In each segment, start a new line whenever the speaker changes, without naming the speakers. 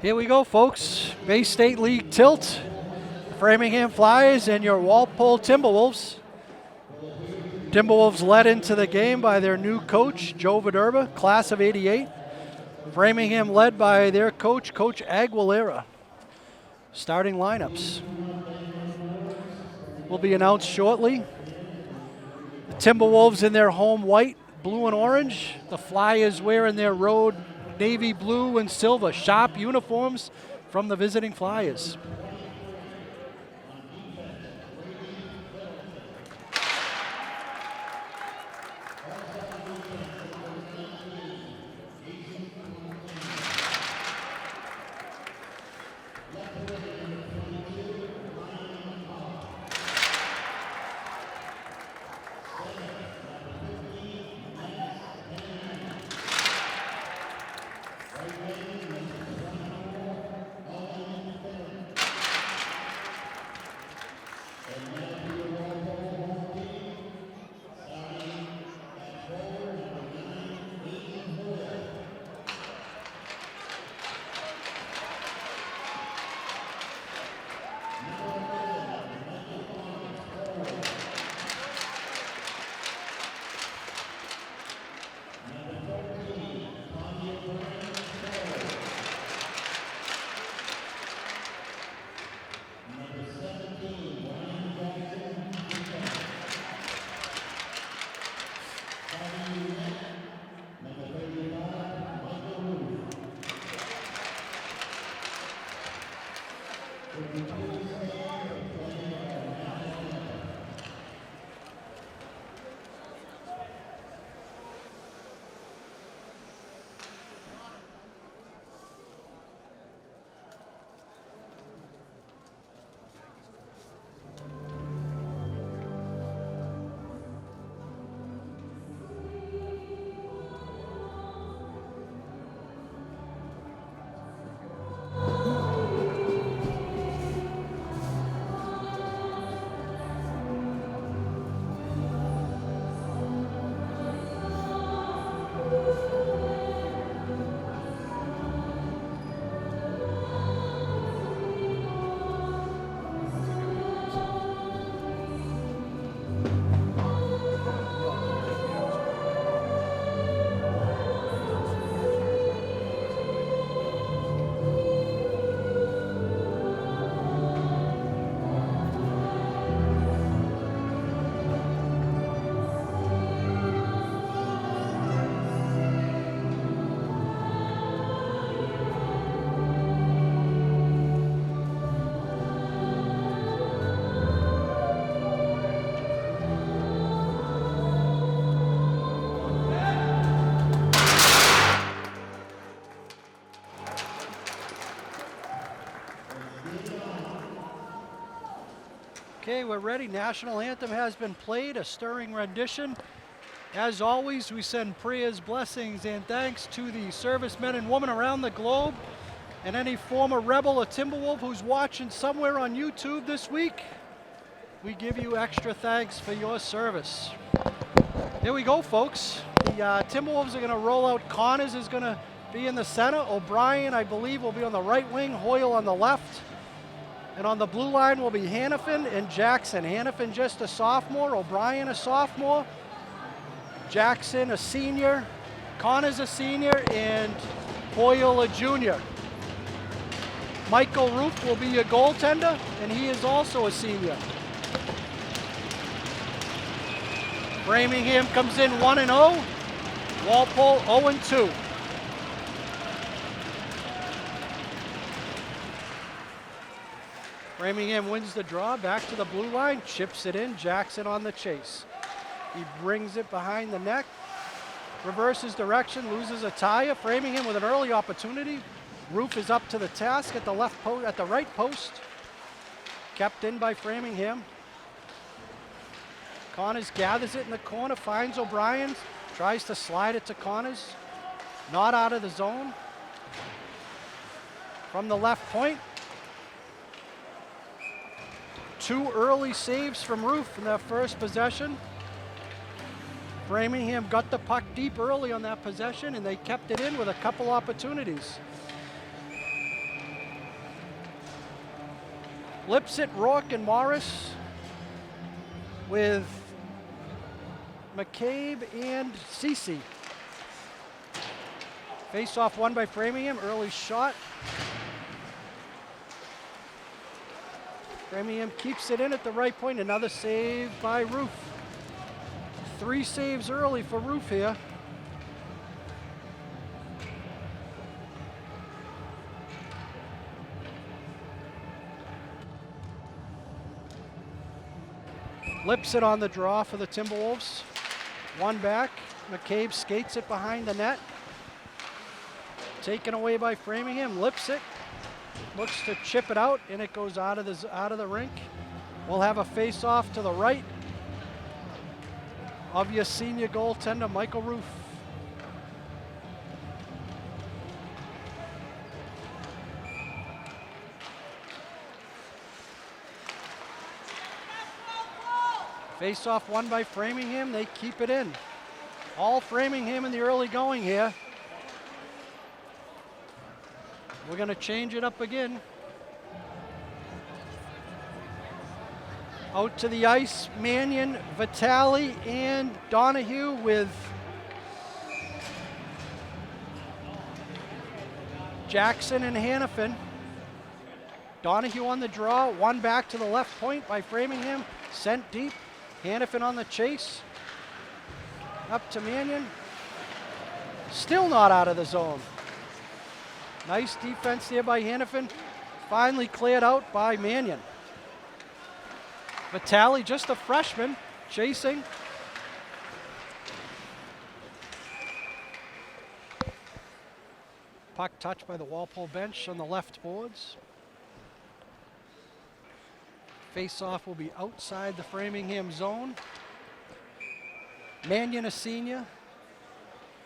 Here we go, folks. Bay State League tilt. Framingham Flyers and your Walpole Timberwolves. Timberwolves led into the game by their new coach, Joe Viterba, class of '88. Framingham led by their coach, Coach Aguilera. Starting lineups will be announced shortly. The Timberwolves in their home white, blue and orange. The Flyers wearing their road navy blue and silver, sharp uniforms from the visiting Flyers. Okay, we're ready. National anthem has been played, a stirring rendition. As always, we send prayers, blessings, and thanks to the servicemen and women around the globe and any former rebel or Timberwolf who's watching somewhere on YouTube this week. We give you extra thanks for your service. Here we go, folks. The Timberwolves are going to roll out. Connors is going to be in the center. O'Brien, I believe, will be on the right wing. Hoyle on the left. And on the blue line will be Hannafin and Jackson. Hannafin just a sophomore, O'Brien a sophomore, Jackson a senior, Connors a senior, and Hoyle a junior. Michael Roof will be your goaltender, and he is also a senior. Framingham comes in 1-0, Walpole 0-2. Framingham wins the draw, back to the blue line, chips it in, Jackson on the chase. He brings it behind the net, reverses direction, loses a tire. Framingham with an early opportunity. Roof is up to the task at the at the right post. Kept in by Framingham. Connors gathers it in the corner, finds O'Brien, tries to slide it to Connors. Not out of the zone. From the left point. Two early saves from Roof in that first possession. Framingham got the puck deep early on that possession, and they kept it in with a couple opportunities. Lipset, Rourke, and Morris with McCabe and Cece. Face-off won by Framingham. Early shot. Framingham keeps it in at the right point. Another save by Roof. 3 saves early for Roof here. Lipset on the draw for the Timberwolves. One back. McCabe skates it behind the net. Taken away by Framingham. Lipset looks to chip it out, and it goes out of the rink. We'll have a face-off to the right of your senior goaltender, Michael Roof. Face-off won by Framingham. They keep it in. All Framingham in the early going here. We're going to change it up again. Out to the ice, Mannion, Vitale, and Donahue with Jackson and Hannafin. Donahue on the draw, one back to the left point by Framingham, sent deep. Hannafin on the chase. Up to Mannion. Still not out of the zone. Nice defense there by Hannafin. Finally cleared out by Mannion. Vitale, just a freshman, chasing. Puck touched by the Walpole bench on the left boards. Face-off will be outside the Framingham zone. Mannion, a senior.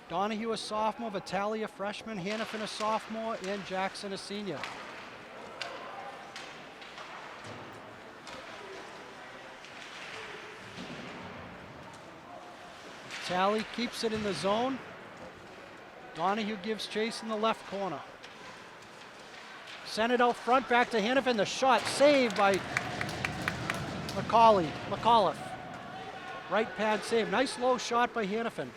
Donahue, a sophomore. Vitale, a freshman. Hannafin, a sophomore. And Jackson, a senior. Vitale keeps it in the zone. Donahue gives chase in the left corner. Sent it out front, back to Hannafin. The shot saved by McAuliffe. Right pad save. Nice low shot by Hannafin.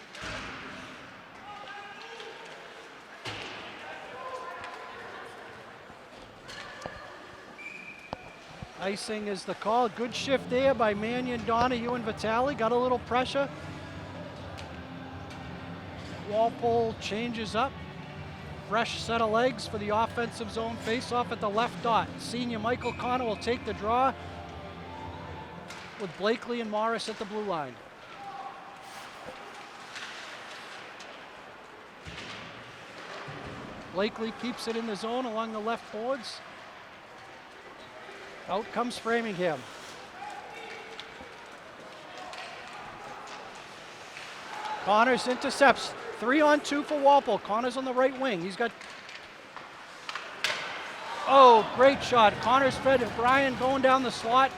Icing is the call. Good shift there by Mannion, Donahue, and Vitale. Got a little pressure. Walpole changes up. Fresh set of legs for the offensive zone. Face-off at the left dot. Senior Michael Connor will take the draw with Blakely and Morris at the blue line. Blakely keeps it in the zone along the left boards. Out comes Framingham. Connors intercepts. 3-on-2 for Walpole. Connors on the right wing. He's got... Oh, great shot. Connors fed Brian going down the slot.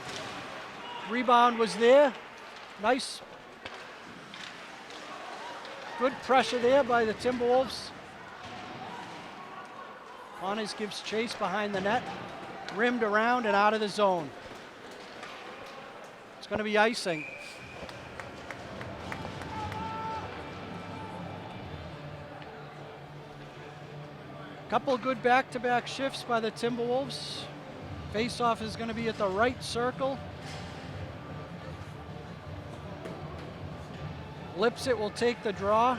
Rebound was there. Nice. Good pressure there by the Timberwolves. Connors gives chase behind the net. Rimmed around and out of the zone. It's going to be icing. Couple good back-to-back shifts by the Timberwolves. Face-off is going to be at the right circle. Lipset will take the draw.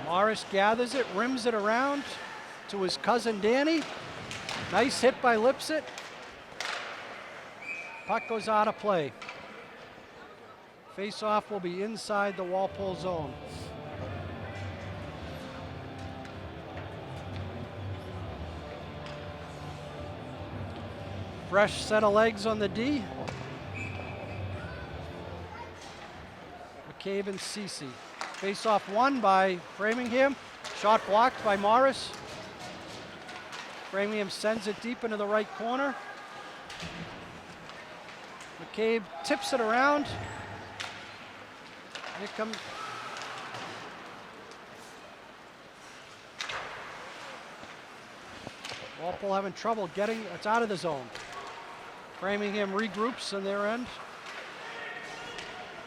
Morris gathers it, rims it around to his cousin Danny. Nice hit by Lipset. Puck goes out of play. Face-off will be inside the Walpole zone. Fresh set of legs on the D. McCabe and Cece. Face-off won by Framingham. Shot blocked by Morris. Framingham sends it deep into the right corner. McCabe tips it around. Here comes Walpole having trouble getting, it's out of the zone. Framingham regroups on their end.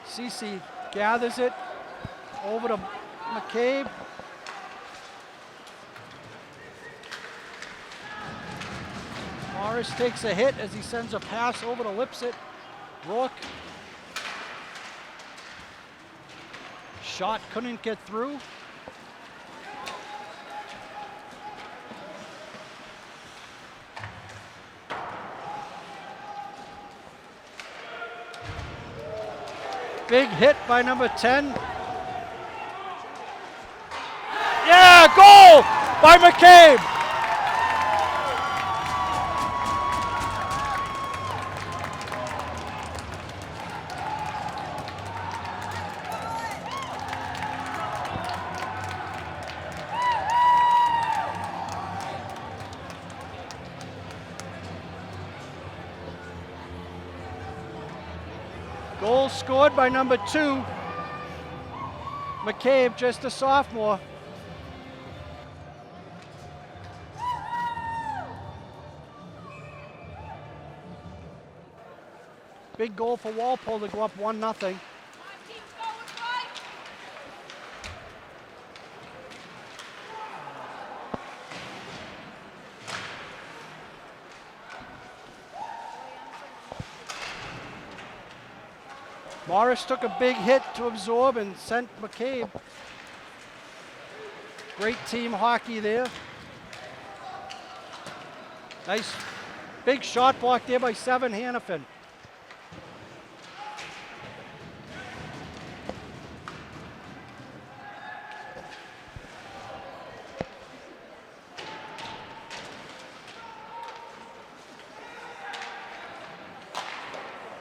Cece gathers it over to McCabe. Morris takes a hit as he sends a pass over to Lipset. Rourke. Shot couldn't get through. Big hit by number 10. Yeah, goal by McCabe. Goal scored by number 2. McCabe, just a sophomore. Big goal for Walpole to go up 1-0. Morris took a big hit to absorb and sent McCabe. Great team hockey there. Nice big shot block there by 7 Hannafin.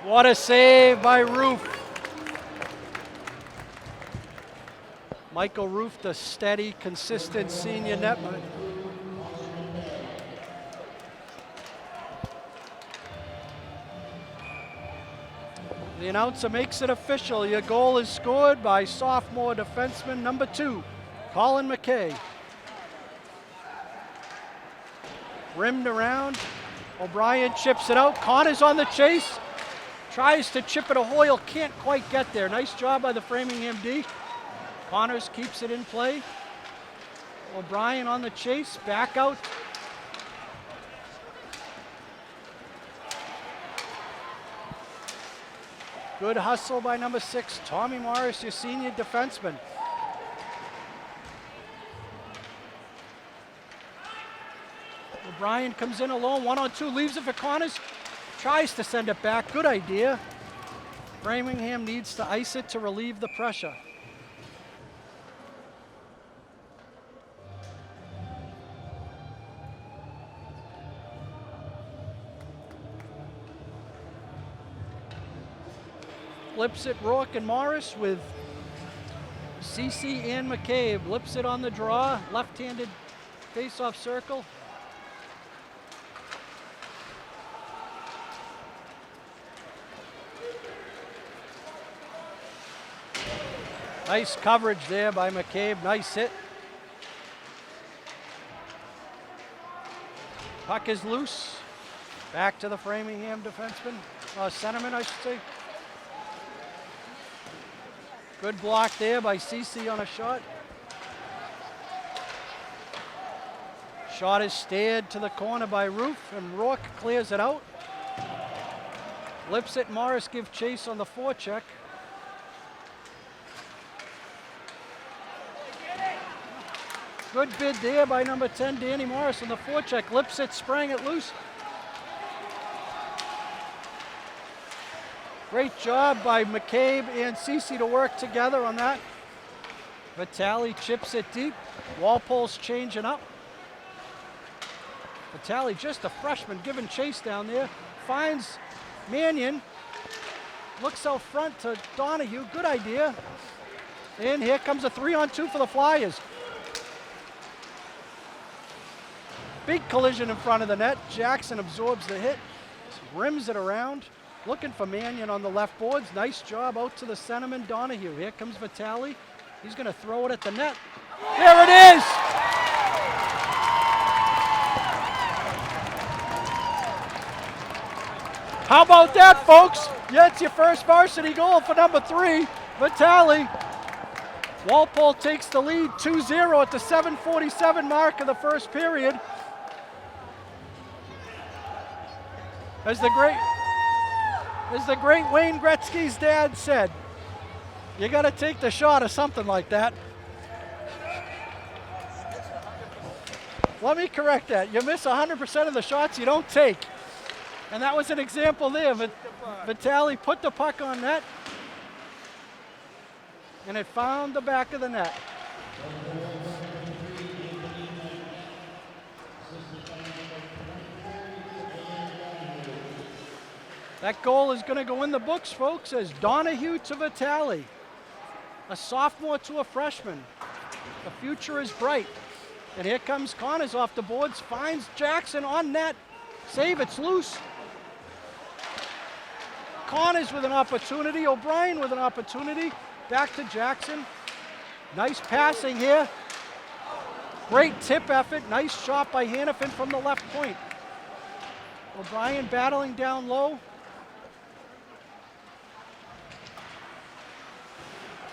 What a save by Roof. Michael Roof, the steady, consistent senior netman. The announcer makes it official. Your goal is scored by sophomore defenseman number 2, Colin McKay. Rimmed around. O'Brien chips it out. Connor's on the chase. Tries to chip it to Hoyle, can't quite get there. Nice job by the Framingham D. Connors keeps it in play. O'Brien on the chase, back out. Good hustle by number 6, Tommy Morris, your senior defenseman. O'Brien comes in alone, 1-on-2, leaves it for Connors. Tries to send it back, good idea. Framingham needs to ice it to relieve the pressure. Lipset, Rourke, and Morris with Cece and McCabe. Lipset on the draw, left-handed face-off circle. Nice coverage there by McCabe, nice hit. Puck is loose. Back to the Framingham defenseman, centerman, I should say. Good block there by Cece on a shot. Shot is steered to the corner by Roof, and Rourke clears it out. Lipset, Morris give chase on the forecheck. Good bid there by number 10, Danny Morris on the forecheck. Lipset sprang it loose. Great job by McCabe and Cece to work together on that. Vitale chips it deep. Walpole's changing up. Vitale, just a freshman, giving chase down there. Finds Mannion. Looks out front to Donahue. Good idea. And here comes a 3-on-2 for the Flyers. Big collision in front of the net. Jackson absorbs the hit. Rims it around. looking for Mannion on the left boards. Nice job out to the centerman, Donahue. Here comes Vitale. He's going to throw it at the net. There it is! How about that, folks? Yeah, it's your first varsity goal for number 3, Vitale. Walpole takes the lead 2-0 at the 7:47 mark of the first period. As the great Wayne Gretzky's dad said, you got to take the shot or something like that. Let me correct that. You miss 100% of the shots you don't take. And that was an example there. Vitale put the puck on net, and it found the back of the net. That goal is going to go in the books, folks, as Donahue to Vitale. A sophomore to a freshman. The future is bright. And here comes Connors off the boards, finds Jackson on net. Save, it's loose. Connors with an opportunity, O'Brien with an opportunity. Back to Jackson. Nice passing here. Great tip effort. Nice shot by Hannafin from the left point. O'Brien battling down low.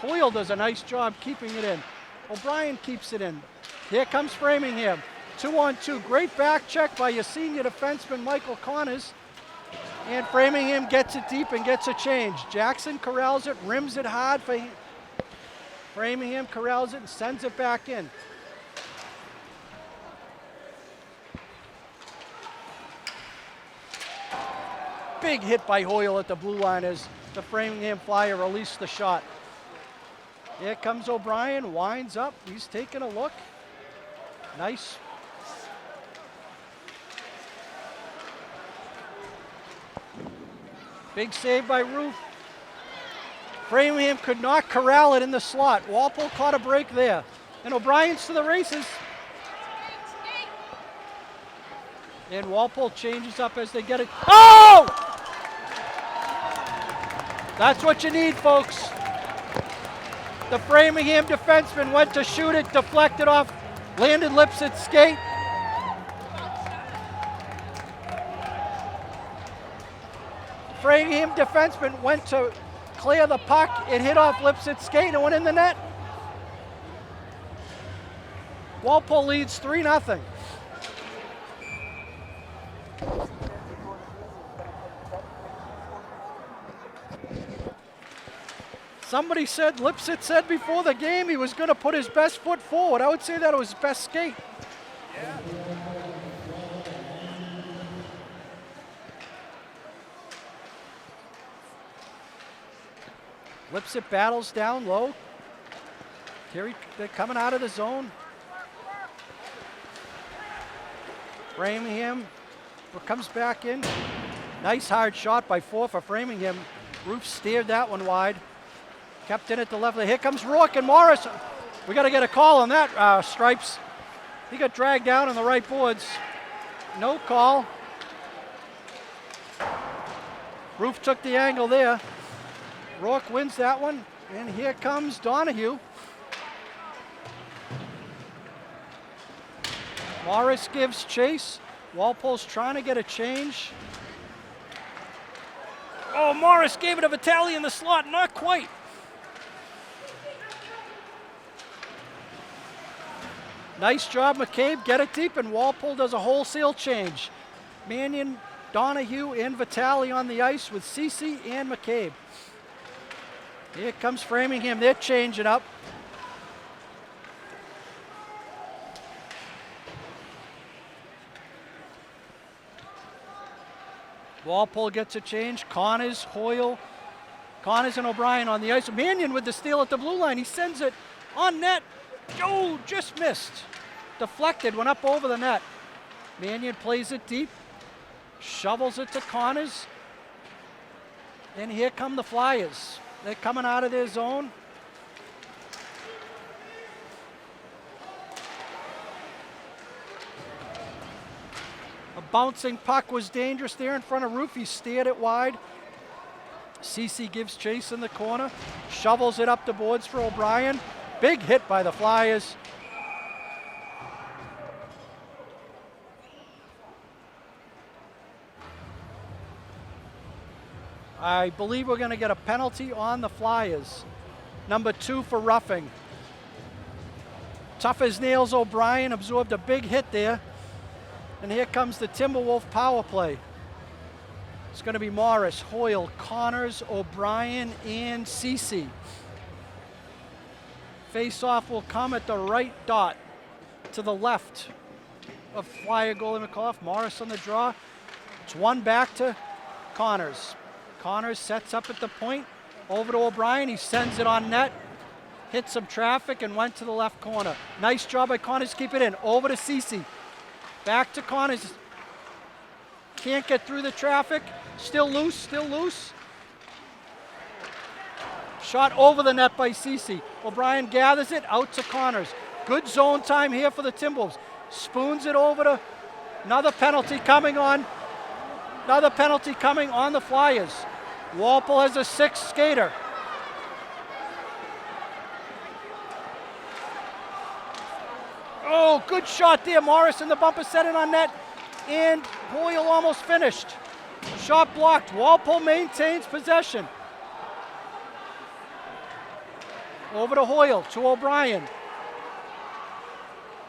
Hoyle does a nice job keeping it in. O'Brien keeps it in. Here comes Framingham. 2-on-2. Great back check by your senior defenseman, Michael Connors. And Framingham gets it deep and gets a change. Jackson corrals it, rims it hard for Framingham, corrals it and sends it back in. Big hit by Hoyle at the blue line as the Framingham Flyer released the shot. Here comes O'Brien, winds up, he's taking a look. Nice. Big save by Roof. Framingham could not corral it in the slot. Walpole caught a break there. And O'Brien's to the races. And Walpole changes up as they get it. Oh! That's what you need, folks. The Framingham defenseman went to shoot it, deflected off Landon Lipsett's skate. Framingham defenseman went to clear the puck. It hit off Lipsett's skate and went in the net. Walpole leads 3-0. Somebody said, Lipsett said before the game he was going to put his best foot forward. I would say that it was his best skate.
Yeah.
Lipsett battles down low. They're coming out of the zone. Framingham comes back in. Nice hard shot by Four for Framingham. Roof steered that one wide. Kept in at the left. Here comes Rourke and Morris. We got to get a call on that, Stripes. He got dragged down on the right boards. No call. Roof took the angle there. Rourke wins that one. And here comes Donahue. Morris gives chase. Walpole's trying to get a change. Oh, Morris gave it to Vitale in the slot. Not quite. Nice job, McCabe. Get it deep, and Walpole does a wholesale change. Mannion, Donahue, and Vitale on the ice with Cece and McCabe. Here comes Framingham. They're changing up. Walpole gets a change. Connors, Hoyle, Connors and O'Brien on the ice. Mannion with the steal at the blue line. He sends it on net. Oh, just missed. Deflected, went up over the net. Mannion plays it deep. Shovels it to Connors. And here come the Flyers. They're coming out of their zone. A bouncing puck was dangerous there in front of Roof. He steered it wide. Cece gives chase in the corner, shovels it up the boards for O'Brien. Big hit by the Flyers. I believe we're going to get a penalty on the Flyers. Number 2 for roughing. Tough as nails O'Brien absorbed a big hit there. And here comes the Timberwolf power play. It's going to be Morris, Hoyle, Connors, O'Brien, and Cece. Face-off will come at the right dot to the left of Flyer goalie McAuliffe. Morris on the draw. It's one back to Connors. Connors sets up at the point. Over to O'Brien. He sends it on net. Hit some traffic and went to the left corner. Nice job by Connors to keep it in. Over to Cece. Back to Connors. Can't get through the traffic. Still loose, still loose. Shot over the net by Cece. O'Brien gathers it out to Connors. Good zone time here for the Timberwolves. Spoons it over to another penalty coming on. Another penalty coming on the Flyers. Walpole has a 6th skater. Oh, good shot there. Morris in the bumper set it on net. And Hoyle almost finished. Shot blocked. Walpole maintains possession. Over to Hoyle, to O'Brien.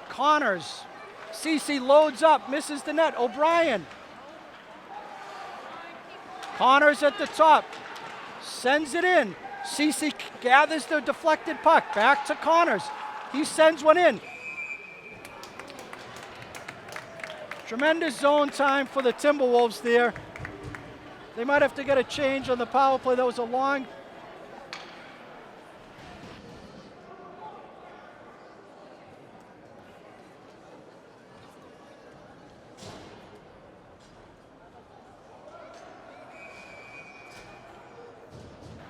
Connors. Cece loads up, misses the net. O'Brien. Connors at the top. Sends it in. Cece gathers the deflected puck. Back to Connors. He sends one in. Tremendous zone time for the Timberwolves there. They might have to get a change on the power play. That was a long...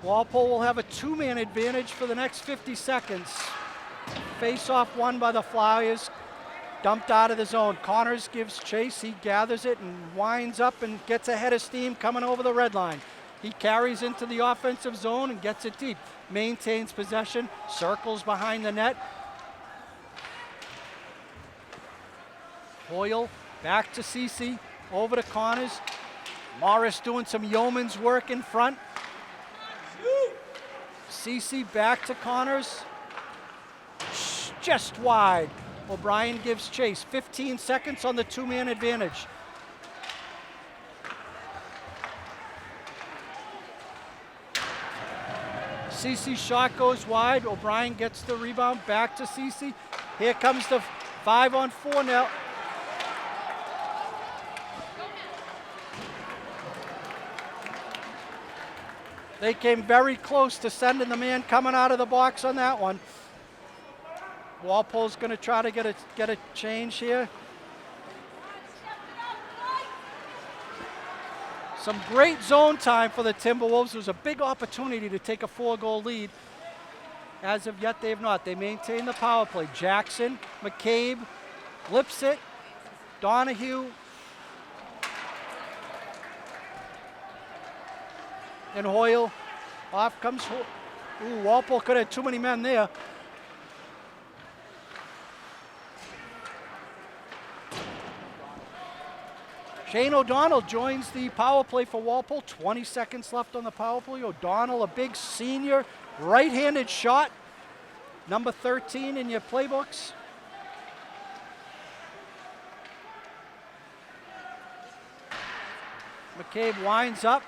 Walpole will have a 2-man advantage for the next 50 seconds. Face-off won by the Flyers. Dumped out of the zone. Connors gives chase. He gathers it and winds up and gets ahead of steam coming over the red line. He carries into the offensive zone and gets it deep. Maintains possession. Circles behind the net. Hoyle back to Cece. Over to Connors. Morris doing some yeoman's work in front. Cece back to Connors. Just wide. O'Brien gives chase. 15 seconds on the 2-man advantage. Cece's shot goes wide. O'Brien gets the rebound back to Cece. Here comes the 5-on-4 now. They came very close to sending the man coming out of the box on that one. Walpole's going to try to get a change here. Some great zone time for the Timberwolves. It was a big opportunity to take a 4-goal lead. As of yet, they have not. They maintain the power play. Jackson, McCabe, Lipset, Donahue, and Hoyle. Off comes Hoyle. Ooh, Walpole could have too many men there. Shane O'Donnell joins the power play for Walpole. 20 seconds left on the power play. O'Donnell, a big senior right-handed shot. Number 13 in your playbooks. McCabe winds up.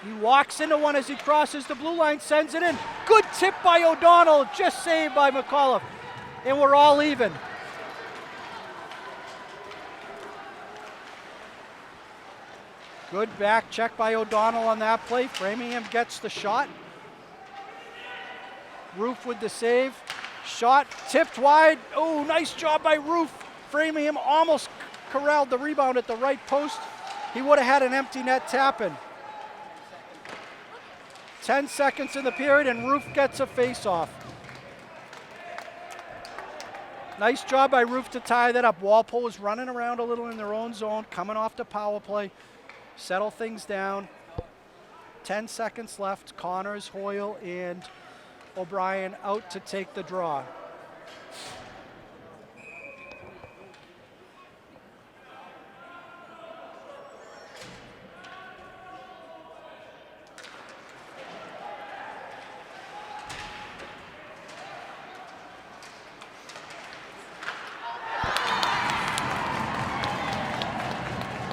He walks into one as he crosses the blue line, sends it in. Good tip by O'Donnell, just saved by McAuliffe. And we're all even. Good back check by O'Donnell on that play. Framingham gets the shot. Roof with the save. Shot tipped wide. Oh, nice job by Roof. Framingham almost corralled the rebound at the right post. He would have had an empty net tap in. 10 seconds in the period and Roof gets a face-off. Nice job by Roof to tie that up. Walpole was running around a little in their own zone, coming off the power play. Settle things down. 10 seconds left. Connors, Hoyle, and O'Brien out to take the draw.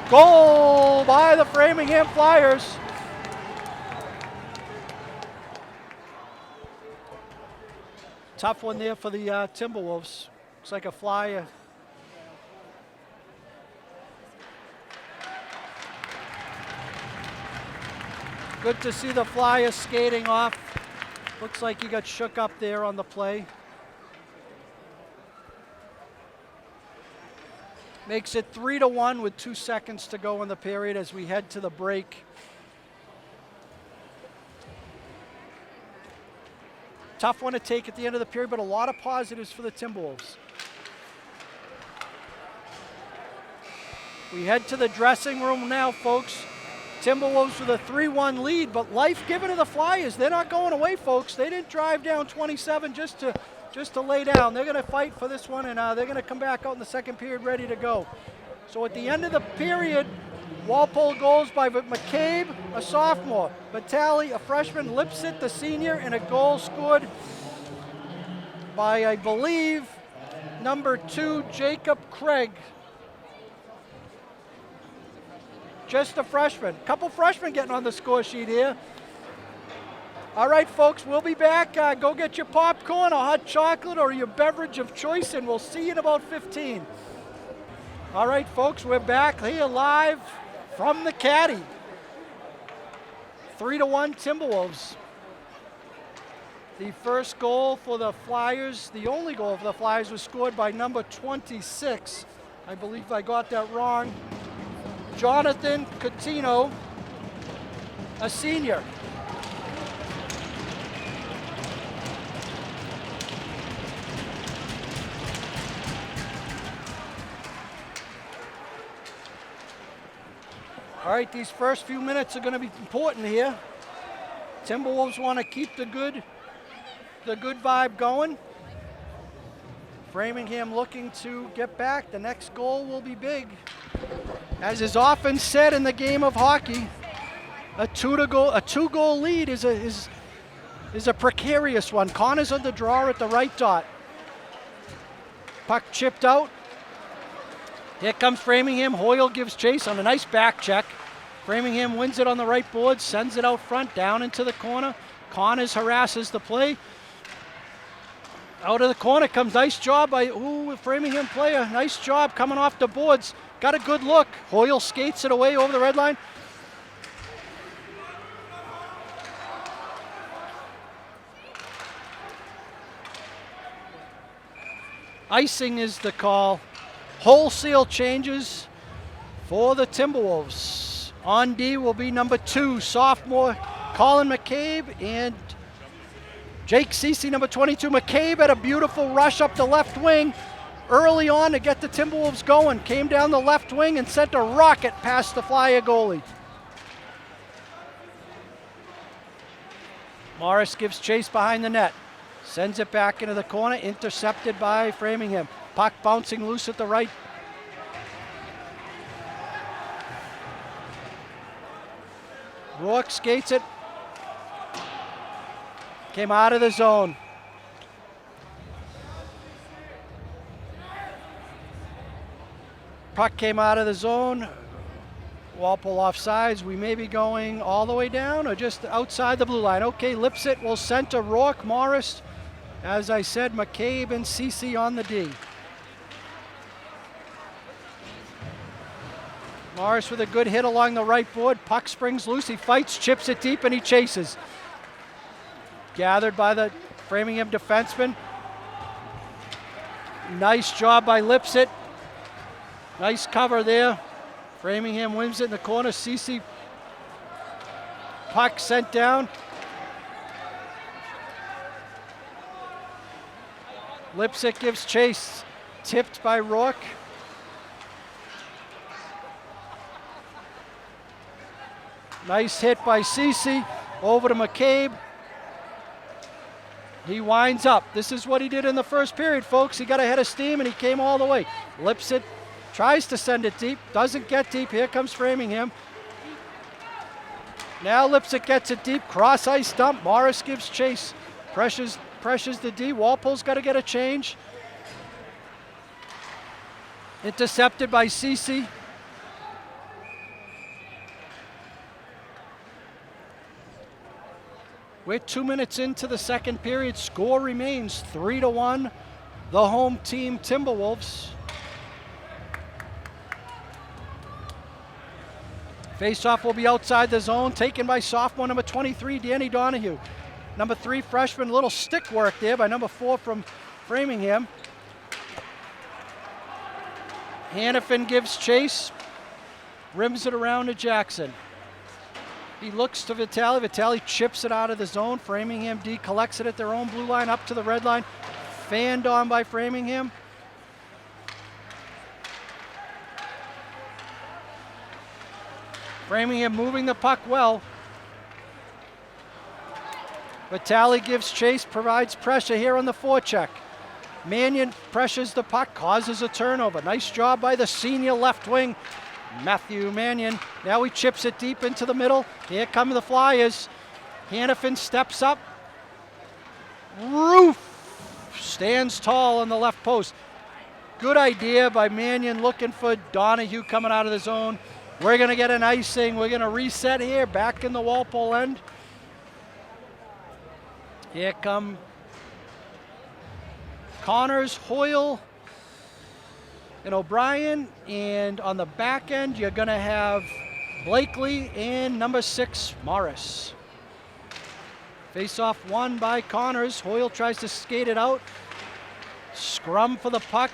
Goal by the Framingham Flyers. Tough one there for the Timberwolves. Looks like a Flyer. Good to see the Flyer skating off. Looks like he got shook up there on the play. Makes it 3-1 with 2 seconds to go in the period as we head to the break. Tough one to take at the end of the period, but a lot of positives for the Timberwolves. We head to the dressing room now, folks. Timberwolves with a 3-1 lead, but life given to the Flyers. They're not going away, folks. They didn't drive down 27 just to lay down. They're going to fight for this one, and they're going to come back out in the second period ready to go. So at the end of the period, Walpole goals by McCabe, a sophomore, Vitale, a freshman, Lipset, the senior, and a goal scored by, I believe, number 2, Jacob Craig. Just a freshman. Couple freshmen getting on the score sheet here. All right, folks, we'll be back. Go get your popcorn or hot chocolate or your beverage of choice, and we'll see you in about 15. All right, folks, we're back here live from the Caddy. 3-1 Timberwolves. The first goal for the Flyers, the only goal for the Flyers, was scored by number 26. I believe I got that wrong. Jonathan Coutinho, a senior. All right, these first few minutes are going to be important here. Timberwolves want to keep the good vibe going. Framingham looking to get back. The next goal will be big. As is often said in the game of hockey, a two-goal lead is a precarious one. Connors on the draw at the right dot. Puck chipped out. Here comes Framingham. Hoyle gives chase on a nice back check. Framingham wins it on the right board, sends it out front, down into the corner. Connors harasses the play. Out of the corner comes, nice job by Framingham player. Nice job coming off the boards. Got a good look. Hoyle skates it away over the red line. Icing is the call. Wholesale changes for the Timberwolves. On D will be number 2, sophomore Colin McCabe, and Jake Cece, number 22. McCabe had a beautiful rush up the left wing early on to get the Timberwolves going. Came down the left wing and sent a rocket past the Flyer goalie. Morris gives chase behind the net. Sends it back into the corner, intercepted by Framingham. Puck bouncing loose at the right. Rourke skates it. Came out of the zone. Puck came out of the zone. Walpole offsides. We may be going all the way down or just outside the blue line. Okay, Lipset will send to Rourke. Morris, as I said, McCabe and Cece on the D. Morris with a good hit along the right board. Puck springs loose. He fights, chips it deep, and he chases. Gathered by the Framingham defenseman. Nice job by Lipset. Nice cover there. Framingham wins it in the corner. Cece. Puck sent down. Lipset gives chase. Tipped by Rourke. Nice hit by Cece. Over to McCabe. He winds up. This is what he did in the first period, folks. He got ahead of steam and he came all the way. Lipset tries to send it deep. Doesn't get deep. Here comes Framingham. Now Lipset gets it deep. Cross ice dump. Morris gives chase. Pressures the D. Walpole's got to get a change. Intercepted by Cece. We're 2 minutes into the second period. Score remains 3-1. The home team Timberwolves. Face-off will be outside the zone, taken by sophomore number 23, Danny Donahue. Number 3 freshman, little stick work there by number 4 from Framingham. Hannafin gives chase, rims it around to Jackson. He looks to Vitale. Vitale chips it out of the zone. Framingham D collects it at their own blue line up to the red line. Fanned on by Framingham. Framingham moving the puck well. Vitale gives chase, provides pressure here on the forecheck. Mannion pressures the puck, causes a turnover. Nice job by the senior left wing, Matthew Mannion. Now he chips it deep into the middle. Here come the Flyers. Hannafin steps up. Roof stands tall on the left post. Good idea by Mannion, looking for Donahue coming out of the zone. We're going to get an icing. We're going to reset here, back in the Walpole end. Here come Connors, Hoyle, and O'Brien. And on the back end, you're going to have Blakely and number 6, Morris. Face-off won by Connors. Hoyle tries to skate it out. Scrum for the puck.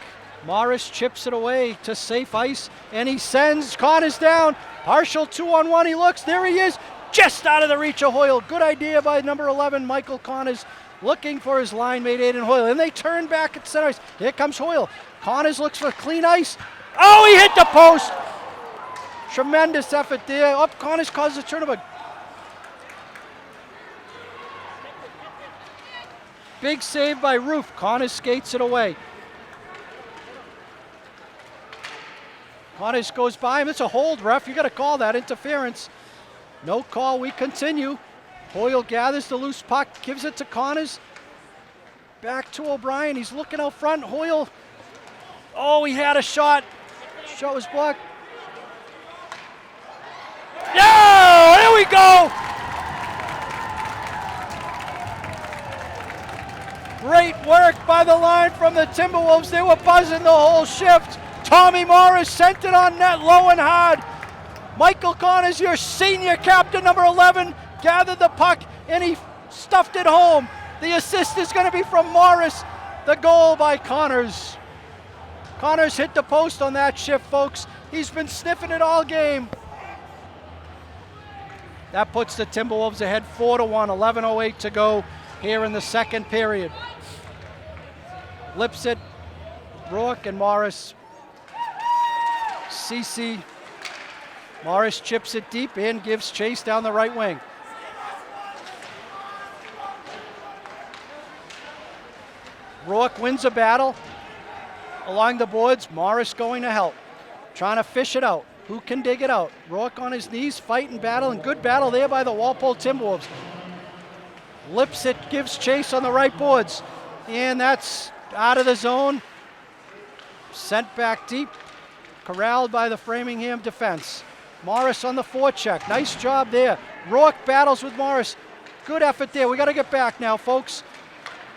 Morris chips it away to safe ice, and he sends Connors down. Partial 2-on-1, he looks, there he is, just out of the reach of Hoyle. Good idea by number 11, Michael Connors, looking for his line mate, Aiden Hoyle, and they turn back at center ice. Here comes Hoyle. Connors looks for clean ice. Oh, he hit the post. Tremendous effort there. Up, Connors causes a turnover. Big save by Roof. Connors skates it away. Connors goes by him. It's a hold, ref. You got to call that interference. No call. We continue. Hoyle gathers the loose puck, gives it to Connors. Back to O'Brien. He's looking out front. Hoyle. Oh, he had a shot. Shot was blocked. No! There we go! Great work by the line from the Timberwolves. They were buzzing the whole shift. Tommy Morris sent it on net low and hard. Michael Connors, your senior captain, number 11, gathered the puck and he stuffed it home. The assist is going to be from Morris. The goal by Connors. Connors hit the post on that shift, folks. He's been sniffing it all game. That puts the Timberwolves ahead 4-1, 11:08 to go here in the second period. Lipset, Rourke, and Morris. Cece. Morris chips it deep and gives chase down the right wing. Rourke wins a battle along the boards. Morris going to help. Trying to fish it out. Who can dig it out? Rourke on his knees, fighting battle, and good battle there by the Walpole Timberwolves. Lipset gives chase on the right boards, and that's out of the zone. Sent back deep, corralled by the Framingham defense. Morris on the forecheck. Nice job there. Rourke battles with Morris. Good effort there. We got to get back now, folks.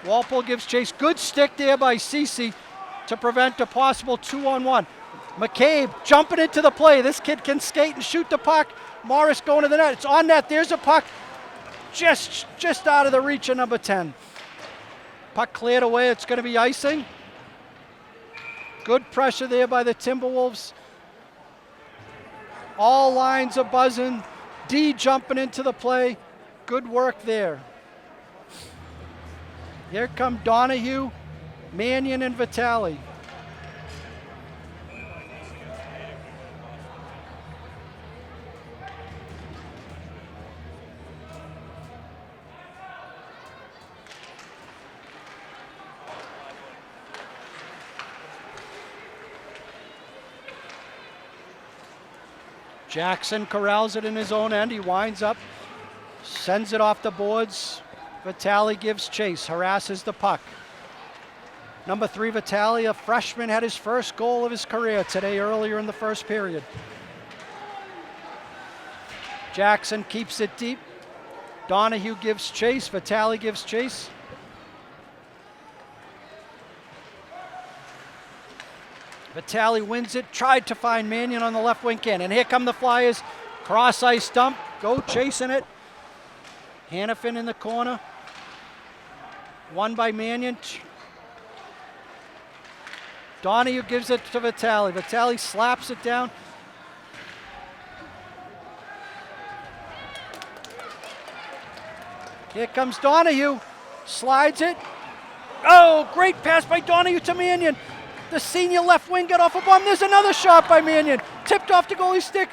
Walpole gives chase. Good stick there by Cece to prevent a possible 2-on-1. McCabe jumping into the play. This kid can skate and shoot the puck. Morris going to the net. It's on net. There's a puck just out of the reach of number 10. Puck cleared away. It's going to be icing. Good pressure there by the Timberwolves. All lines are buzzing. D jumping into the play. Good work there. Here come Donahue, Mannion, and Vitale. Jackson corrals it in his own end. He winds up, sends it off the boards. Vitale gives chase, harasses the puck. Number 3, Vitale, a freshman, had his first goal of his career today earlier in the first period. Jackson keeps it deep. Donahue gives chase. Vitale gives chase. Vitale wins it, tried to find Mannion on the left wing in, and here come the Flyers. Cross ice dump, go chasing it. Hannafin in the corner. Won by Mannion. Donahue gives it to Vitale. Vitale slaps it down. Here comes Donahue, slides it. Oh, great pass by Donahue to Mannion. The senior left wing got off a bomb. There's another shot by Mannion. Tipped off the goalie stick.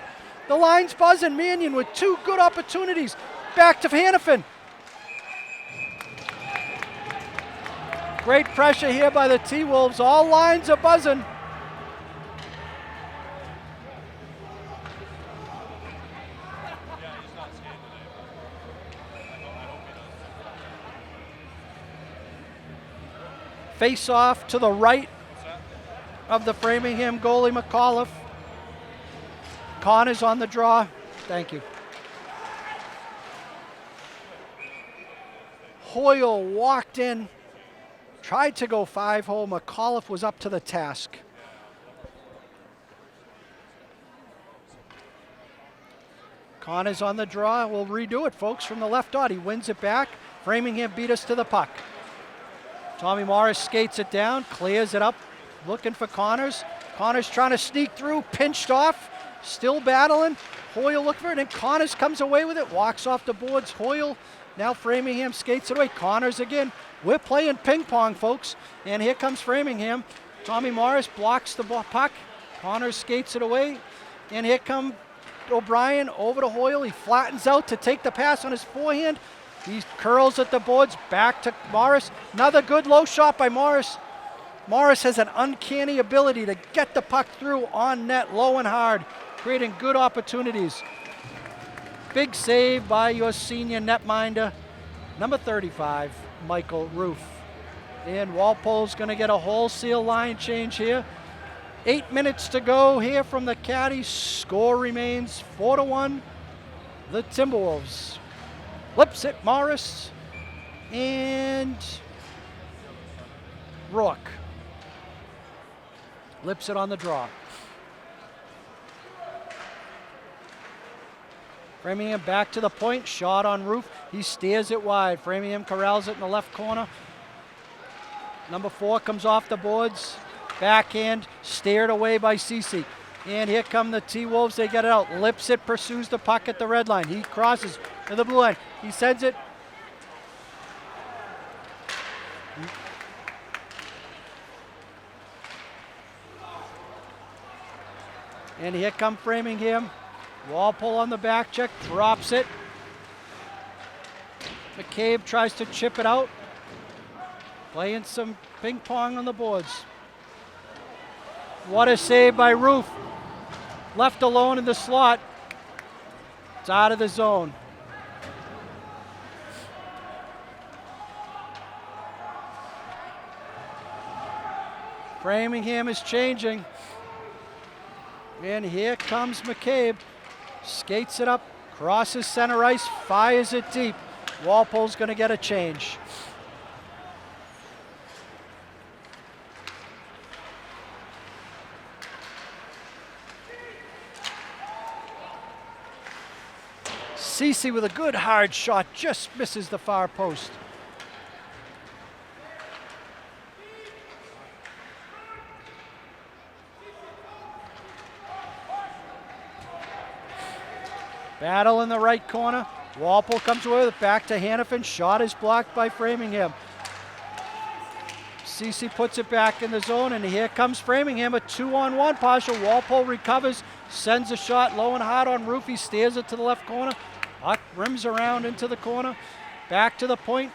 The line's buzzing. Mannion with 2 good opportunities. Back to Hannafin. Great pressure here by the T-Wolves. All lines are buzzing. Face off to the right of the Framingham goalie, McAuliffe. Connors on the draw. Thank you. Hoyle walked in, tried to go 5-hole. McAuliffe was up to the task. Connors on the draw. We'll redo it, folks, from the left dot. He wins it back. Framingham beat us to the puck. Tommy Morris skates it down, clears it up, looking for Connors. Connors trying to sneak through, pinched off, still battling. Hoyle looking for it, and Connors comes away with it, walks off the boards. Hoyle, now Framingham skates it away. Connors again. We're playing ping pong, folks, and here comes Framingham. Tommy Morris blocks the puck. Connors skates it away, and here comes O'Brien over to Hoyle. He flattens out to take the pass on his forehand. He curls at the boards, back to Morris. Another good low shot by Morris. Morris has an uncanny ability to get the puck through on net, low and hard, creating good opportunities. Big save by your senior netminder, number 35, Michael Roof. And Walpole's going to get a wholesale line change here. 8 minutes to go here from the Caddy. Score remains 4-1, the Timberwolves. Lipset, Morris, and Rourke. Lipset on the draw. Framingham back to the point, shot on Roof. He steers it wide. Framingham corrals it in the left corner. Number 4 comes off the boards. Backhand, steered away by Cece. And here come the T-Wolves, they get it out. Lipset pursues the puck at the red line. He crosses to the blue line. He sends it. And here come Framingham. Walpole on the back check, drops it. McCabe tries to chip it out. Playing some ping pong on the boards. What a save by Roof. Left alone in the slot. It's out of the zone. Framingham is changing. And here comes McCabe. Skates it up, crosses center ice, fires it deep. Walpole's going to get a change. Cece with a good hard shot, just misses the far post. Battle in the right corner. Walpole comes away with it, back to Hannafin. Shot is blocked by Framingham. Cece puts it back in the zone, and here comes Framingham, a 2-on-1 partial. Walpole recovers, sends a shot low and hard on Roof. He steers it to the left corner. Puck rims around into the corner. Back to the point.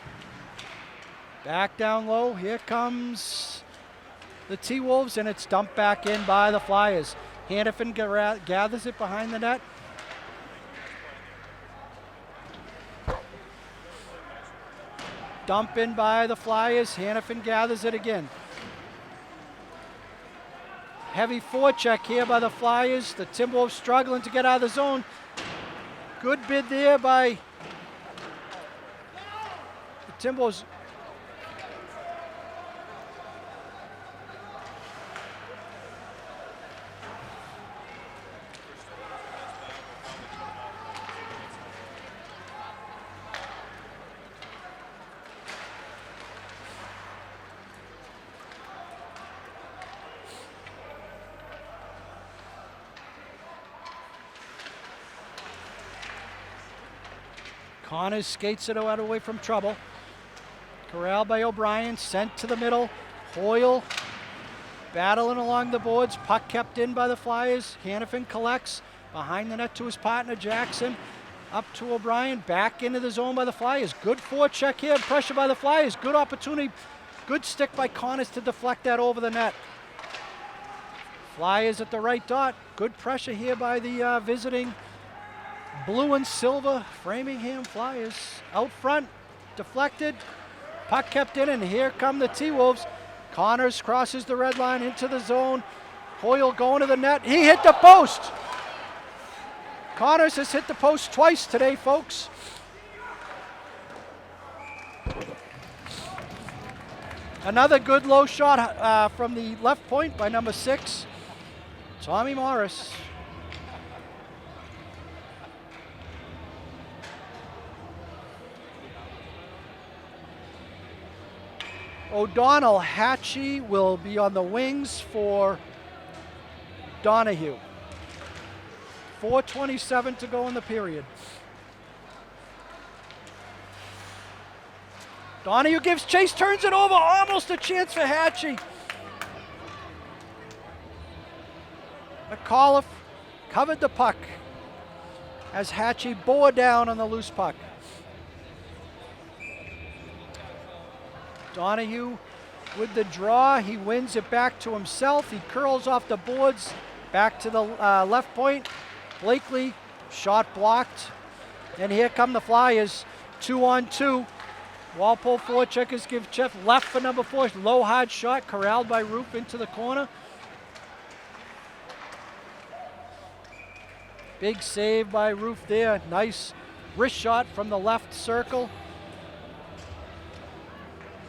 Back down low. Here comes the T-Wolves, and it's dumped back in by the Flyers. Hannafin gathers it behind the net. Dump in by the Flyers. Hannafin gathers it again. Heavy forecheck here by the Flyers. The Timberwolves struggling to get out of the zone. Good bid there by the Timberwolves. Connors skates it out away from trouble. Corralled by O'Brien, sent to the middle. Hoyle battling along the boards. Puck kept in by the Flyers. Hannafin collects behind the net to his partner Jackson. Up to O'Brien, back into the zone by the Flyers. Good forecheck here, pressure by the Flyers. Good opportunity, good stick by Connors to deflect that over the net. Flyers at the right dot. Good pressure here by the visiting blue and silver Framingham Flyers. Out front, deflected, puck kept in, and here come the T-Wolves. Connors crosses the red line into the zone. Hoyle going to the net. He hit the post. Connors has hit the post twice today, folks. Another good low shot from the left point by number 6, Tommy Morris. O'Donnell, Hatchie will be on the wings for Donahue. 4:27 to go in the period. Donahue gives chase, turns it over, almost a chance for Hatchie. McAuliffe covered the puck as Hatchie bore down on the loose puck. Donahue with the draw, he wins it back to himself. He curls off the boards, back to the left point. Blakely, shot blocked. And here come the Flyers, 2-on-2. Walpole forecheckers give Jeff left for number 4. Low hard shot, corralled by Roof into the corner. Big save by Roof there. Nice wrist shot from the left circle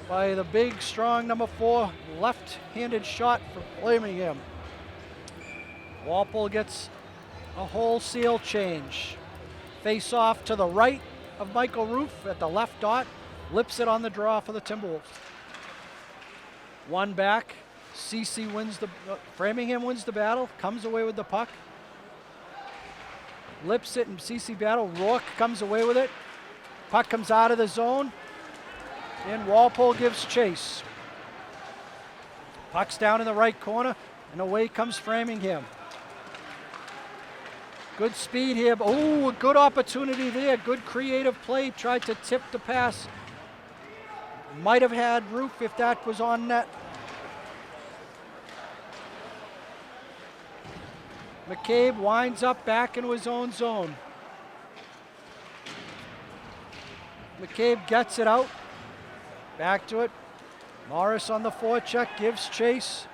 by the big, strong number 4, left-handed shot from Framingham. Walpole gets a wholesale change. Face off to the right of Michael Roof at the left dot. Lips it on the draw for the Timberwolves. One back. CC wins the, Framingham wins the battle, comes away with the puck. Lips it in CC battle. Rourke comes away with it. Puck comes out of the zone. And Walpole gives chase. Puck's down in the right corner, and away comes Framingham. Good speed here. Oh, a good opportunity there. Good creative play. Tried to tip the pass. Might have had Roof if that was on net. McCabe winds up back into his own zone. McCabe gets it out. Back to it. Morris on the forecheck, gives chase.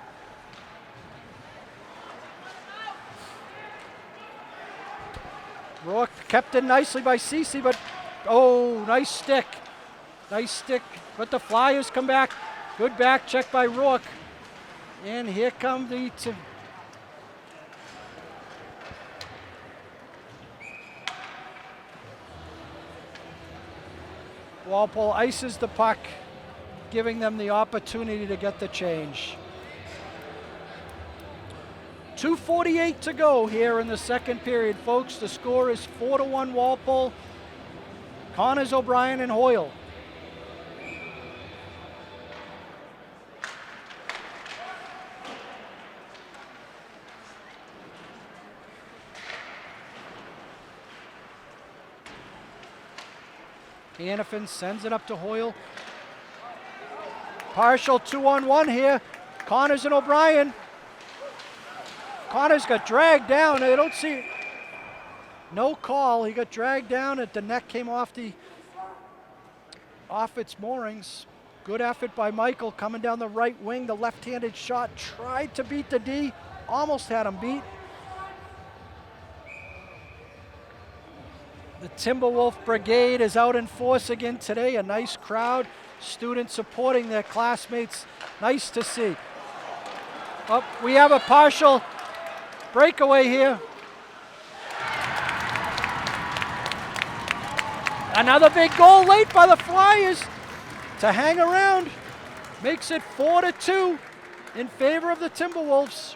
Rourke kept in nicely by Cece, but oh, nice stick. Nice stick, but the Flyers come back. Good back check by Rourke. And here come the Walpole ices the puck, giving them the opportunity to get the change. 2:48 to go here in the second period, folks. The score is 4-1 Walpole. Connors, O'Brien, and Hoyle. Hannafin sends it up to Hoyle. Partial 2-on-1 here. Connors and O'Brien. Connors got dragged down. They don't see, no call. He got dragged down. The neck came off its moorings. Good effort by Michael coming down the right wing. The left-handed shot tried to beat the D. Almost had him beat. The Timberwolf Brigade is out in force again today. A nice crowd. Students supporting their classmates. Nice to see. Oh, we have a partial breakaway here. Another big goal late by the Flyers to hang around. Makes it 4-2 in favor of the Timberwolves.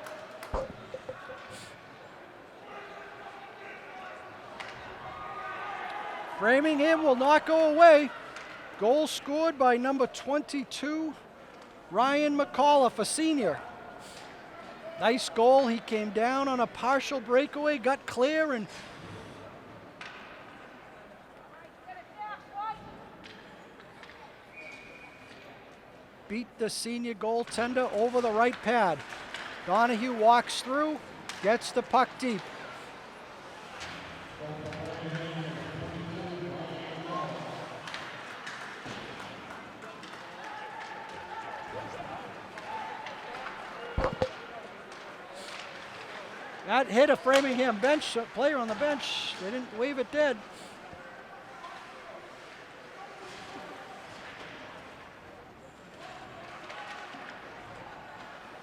Framingham will not go away. Goal scored by number 22, Ryan McAuliffe, a senior. Nice goal. He came down on a partial breakaway, got clear, and beat the senior goaltender over the right pad. Donahue walks through, gets the puck deep. That hit a Framingham bench, a player on the bench. They didn't wave it dead.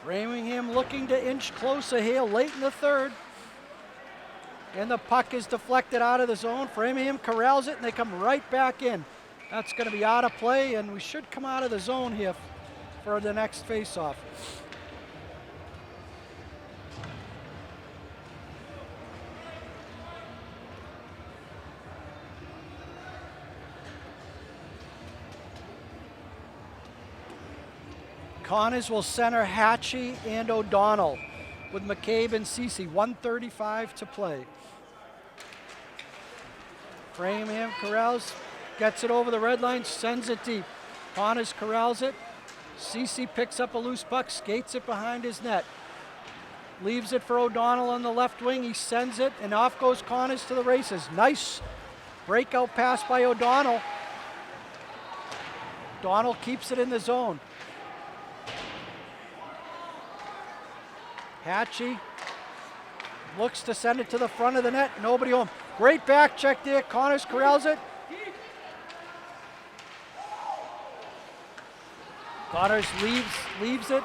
Framingham looking to inch closer here late in the third. And the puck is deflected out of the zone. Framingham corrals it and they come right back in. That's going to be out of play, and we should come out of the zone here for the next faceoff. Connors will center Hatchie and O'Donnell with McCabe and Cece. 1:35 to play. Framingham corrals, gets it over the red line, sends it deep. Connors corrals it. Cece picks up a loose puck, skates it behind his net. Leaves it for O'Donnell on the left wing. He sends it, and off goes Connors to the races. Nice breakout pass by O'Donnell. O'Donnell keeps it in the zone. Hatchie looks to send it to the front of the net. Nobody home. Great back check there. Connors corrals it. Connors leaves it.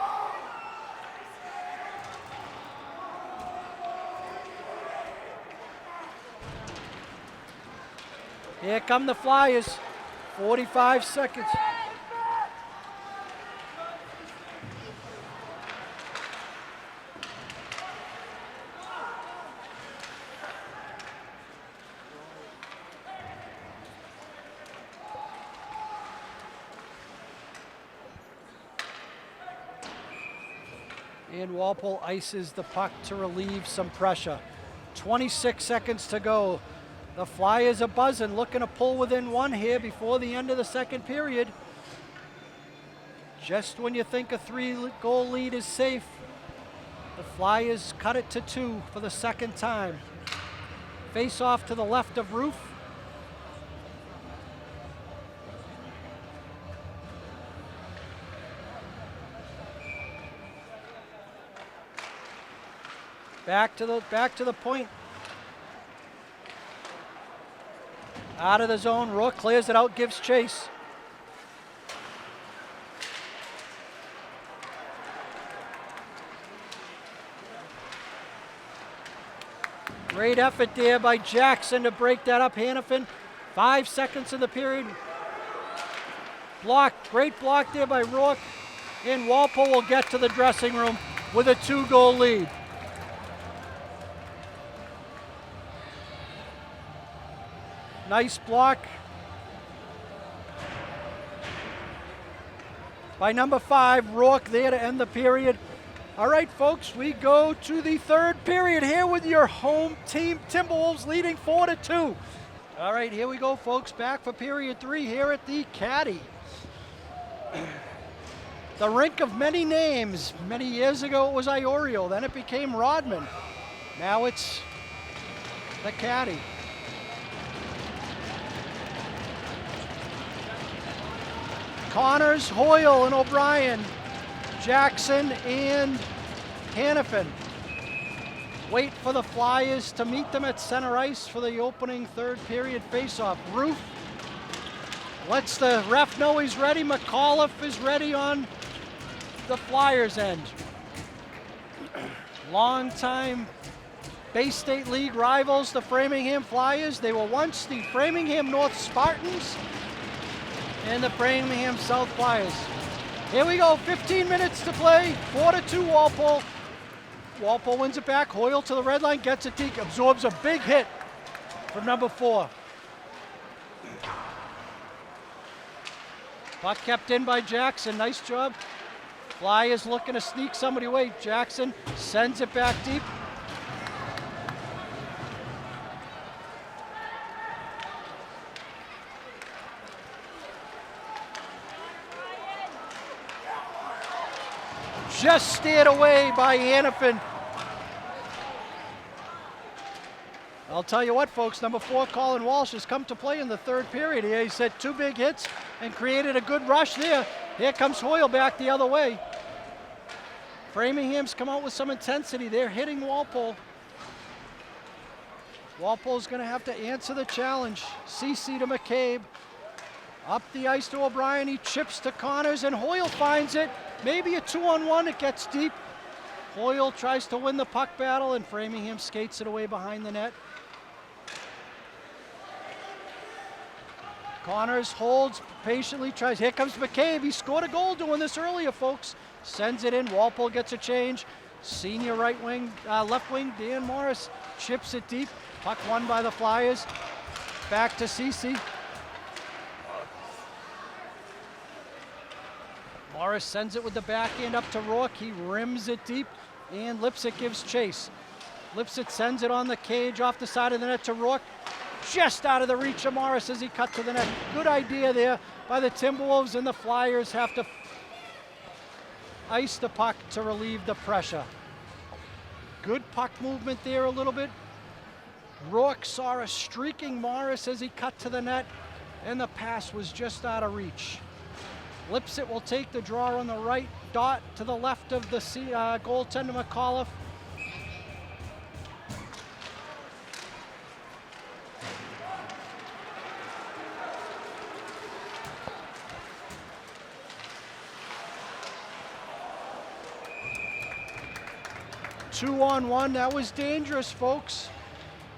Here come the Flyers. 45 seconds. And Walpole ices the puck to relieve some pressure. 26 seconds to go. The Flyers are buzzing, looking to pull within one here before the end of the second period. Just when you think a 3-goal lead is safe, the Flyers cut it to 2 for the second time. Face off to the left of Roof. Back to the point. Out of the zone, Rook clears it out, gives chase. Great effort there by Jackson to break that up. Hannafin, 5 seconds in the period. Great block there by Rook. And Walpole will get to the dressing room with a 2-goal lead. Nice block by number 5, Rourke, there to end the period. All right, folks, we go to the third period here with your home team, Timberwolves, leading 4-2. All right, here we go, folks, back for period 3 here at the Caddy. The rink of many names. Many years ago it was Iorio, then it became Rodman. Now it's the caddy. Connors, Hoyle, and O'Brien. Jackson and Hannafin. Wait for the Flyers to meet them at center ice for the opening third period faceoff. Roof lets the ref know he's ready. McAuliffe is ready on the Flyers end. Longtime Bay State League rivals, the Framingham Flyers. They were once the Framingham North Spartans and the Framingham South Flyers. Here we go, 15 minutes to play, 4-2 Walpole. Walpole wins it back, Hoyle to the red line, gets it deep, absorbs a big hit from number 4. Puck kept in by Jackson, nice job. Flyers looking to sneak somebody away. Jackson sends it back deep. Just steered away by Hannafin. I'll tell you what, folks, number 4, Colin Walsh, has come to play in the third period. He's had 2 big hits and created a good rush there. Here comes Hoyle back the other way. Framingham's come out with some intensity. They're hitting Walpole. Walpole's going to have to answer the challenge. CC to McCabe. Up the ice to O'Brien. He chips to Connors, and Hoyle finds it. Maybe a 2-on-1. It gets deep. Hoyle tries to win the puck battle, and Framingham skates it away behind the net. Connors holds patiently, tries. Here comes McCabe. He scored a goal doing this earlier, folks. Sends it in. Walpole gets a change. Senior left wing, Dan Morris chips it deep. Puck won by the Flyers. Back to CC. Morris sends it with the backhand up to Rourke. He rims it deep, and Lipsick gives chase. Lipsick sends it on the cage off the side of the net to Rourke. Just out of the reach of Morris as he cut to the net. Good idea there by the Timberwolves, and the Flyers have to ice the puck to relieve the pressure. Good puck movement there a little bit. Rourke saw a streaking Morris as he cut to the net, and the pass was just out of reach. Lipsick will take the draw on the right, dot to the left of the goaltender McAuliffe. Two-on-one, that was dangerous, folks.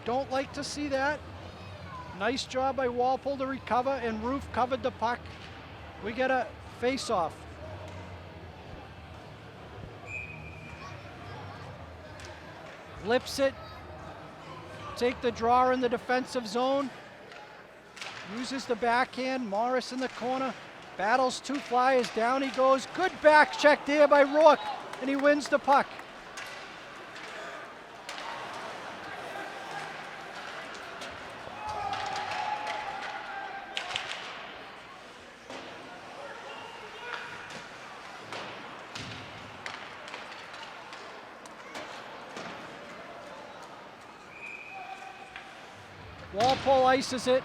Don't like to see that. Nice job by Walpole to recover, and Roof covered the puck. We get a face-off. Lipsick take the draw in the defensive zone. Uses the backhand. Morris in the corner. Battles 2 Flyers. Down he goes. Good back check there by Rourke, and he wins the puck. Walpole ices it.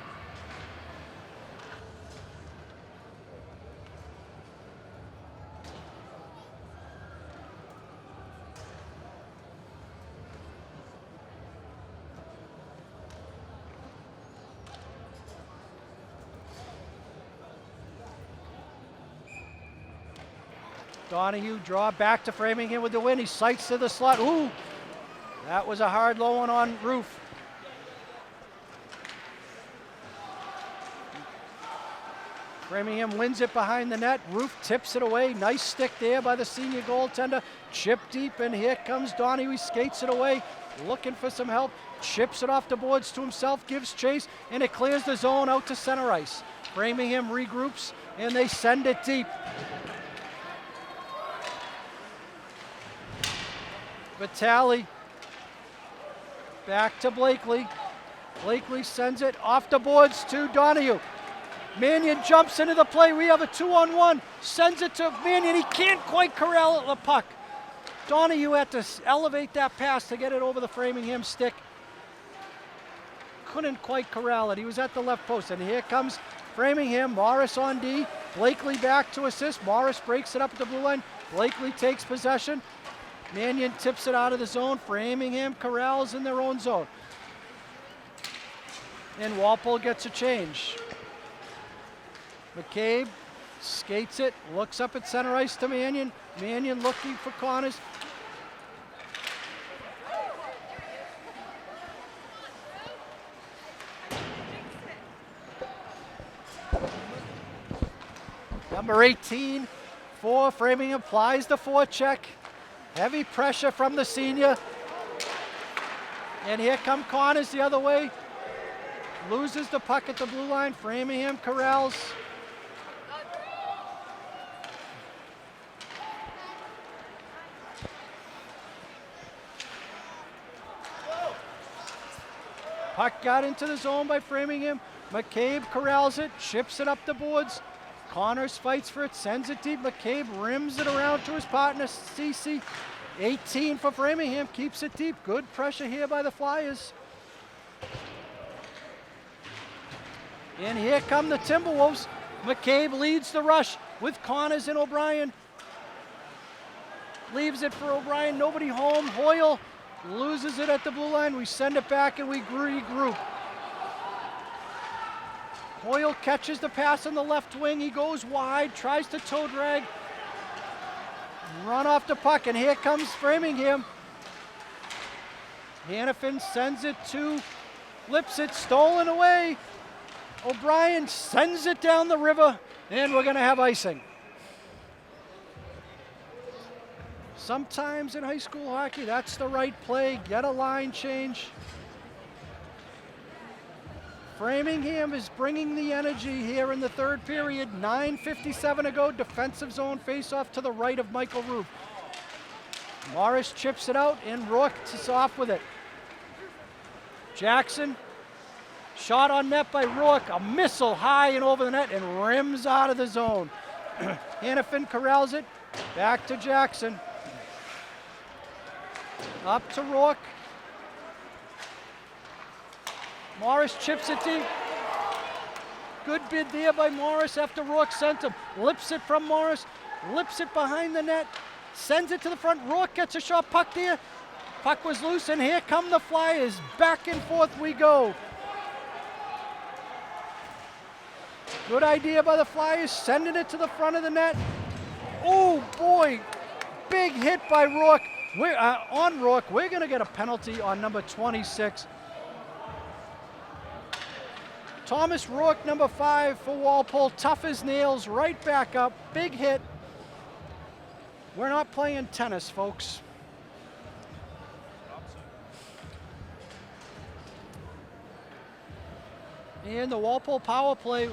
Donahue draw back to Framingham with the win. He sights to the slot. Ooh, that was a hard low one on Roof. Framingham wins it behind the net. Roof tips it away. Nice stick there by the senior goaltender. Chip deep, and here comes Donahue. He skates it away, looking for some help. Chips it off the boards to himself, gives chase, and it clears the zone out to center ice. Framingham regroups, and they send it deep. Vitale back to Blakely. Blakely sends it off the boards to Donahue. Mannion jumps into the play. We have a 2-on-1. Sends it to Mannion. He can't quite corral the puck. Donahue had to elevate that pass to get it over the Framingham stick. Couldn't quite corral it. He was at the left post. And here comes Framingham. Morris on D. Blakely back to assist. Morris breaks it up at the blue line. Blakely takes possession. Mannion tips it out of the zone. Framingham corrals in their own zone. And Walpole gets a change. McCabe skates it, looks up at center ice to Mannion. Mannion looking for Connors. Number 18 for Framingham applies the forecheck. Heavy pressure from the senior. And here come Connors the other way. Loses the puck at the blue line. Framingham corrals. Puck got into the zone by Framingham. McCabe corrals it, chips it up the boards. Connors fights for it, sends it deep. McCabe rims it around to his partner, CC. 18 for Framingham, keeps it deep. Good pressure here by the Flyers. And here come the Timberwolves. McCabe leads the rush with Connors and O'Brien. Leaves it for O'Brien, nobody home. Hoyle loses it at the blue line. We send it back and we regroup. Hoyle catches the pass on the left wing. He goes wide, tries to toe drag. Run off the puck, and here comes Framingham. Hannafin sends it to Lipset, stolen away. O'Brien sends it down the river, and we're going to have icing. Sometimes in high school hockey, that's the right play. Get a line change. Framingham is bringing the energy here in the third period. 9:57 to go. Defensive zone face-off to the right of Michael Roof. Morris chips it out, and Rourke is off with it. Jackson, shot on net by Rourke. A missile high and over the net and rims out of the zone. Hannafin corrals it. Back to Jackson. Up to Rourke. Morris chips it deep. Good bid there by Morris after Rourke sent him. Lips it from Morris. Lips it behind the net. Sends it to the front. Rourke gets a shot. Puck there. Puck was loose, and here come the Flyers. Back and forth we go. Good idea by the Flyers, sending it to the front of the net. Oh boy, big hit by Rourke. On Rourke, we're going to get a penalty on number 26. Thomas Rourke, number 5 for Walpole. Tough as nails, right back up. Big hit. We're not playing tennis, folks. And the Walpole power play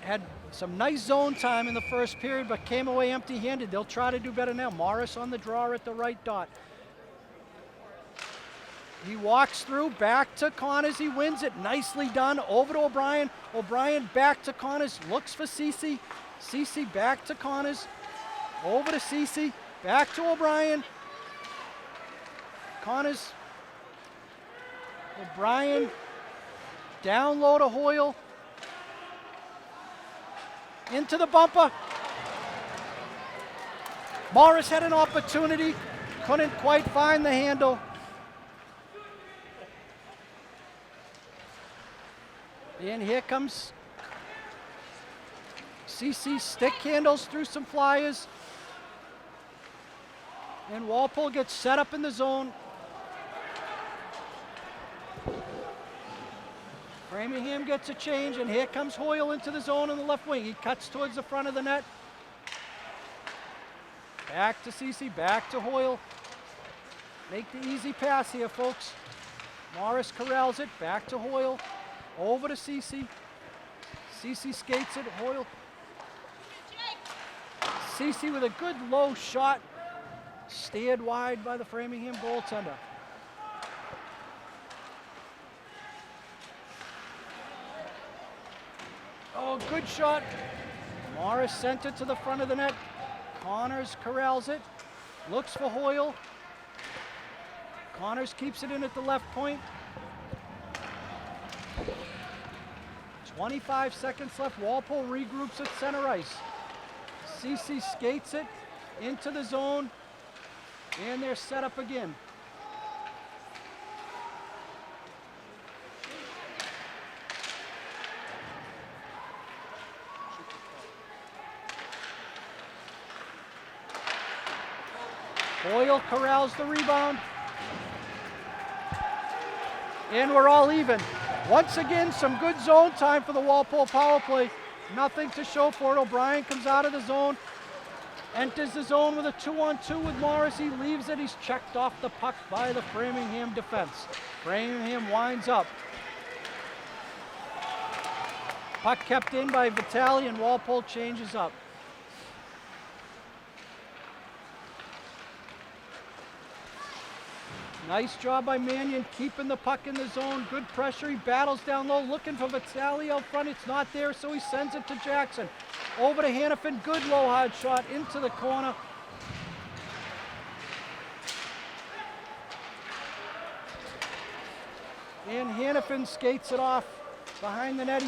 had some nice zone time in the first period, but came away empty-handed. They'll try to do better now. Morris on the draw at the right dot. He walks through, back to Connors. He wins it. Nicely done. Over to O'Brien. O'Brien back to Connors. Looks for Cece. Cece back to Connors. Over to Cece. Back to O'Brien. Connors. O'Brien. Down low to Hoyle. Into the bumper. Morris had an opportunity. Couldn't quite find the handle. And here comes CC, stick handles through some Flyers. And Walpole gets set up in the zone. Framingham gets a change, and here comes Hoyle into the zone on the left wing. He cuts towards the front of the net. Back to CC, back to Hoyle. Make the easy pass here, folks. Morris corrals it, back to Hoyle. Over to CC. CC skates it, Hoyle. CC with a good low shot. Steered wide by the Framingham goaltender. Oh, good shot. Morris sent it to the front of the net. Connors corrals it. Looks for Hoyle. Connors keeps it in at the left point. 25 seconds left. Walpole regroups at center ice. CC skates it into the zone, and they're set up again. Hoyle corrals the rebound. And we're all even. Once again, some good zone time for the Walpole power play. Nothing to show for it. O'Brien comes out of the zone, enters the zone with a 2-on-2 with Morris. He leaves it. He's checked off the puck by the Framingham defense. Framingham winds up. Puck kept in by Vitale, and Walpole changes up. Nice job by Mannion, keeping the puck in the zone. Good pressure. He battles down low, looking for Vitale out front. It's not there, so he sends it to Jackson. Over to Hannafin. Good low hard shot into the corner. And Hannafin skates it off behind the net.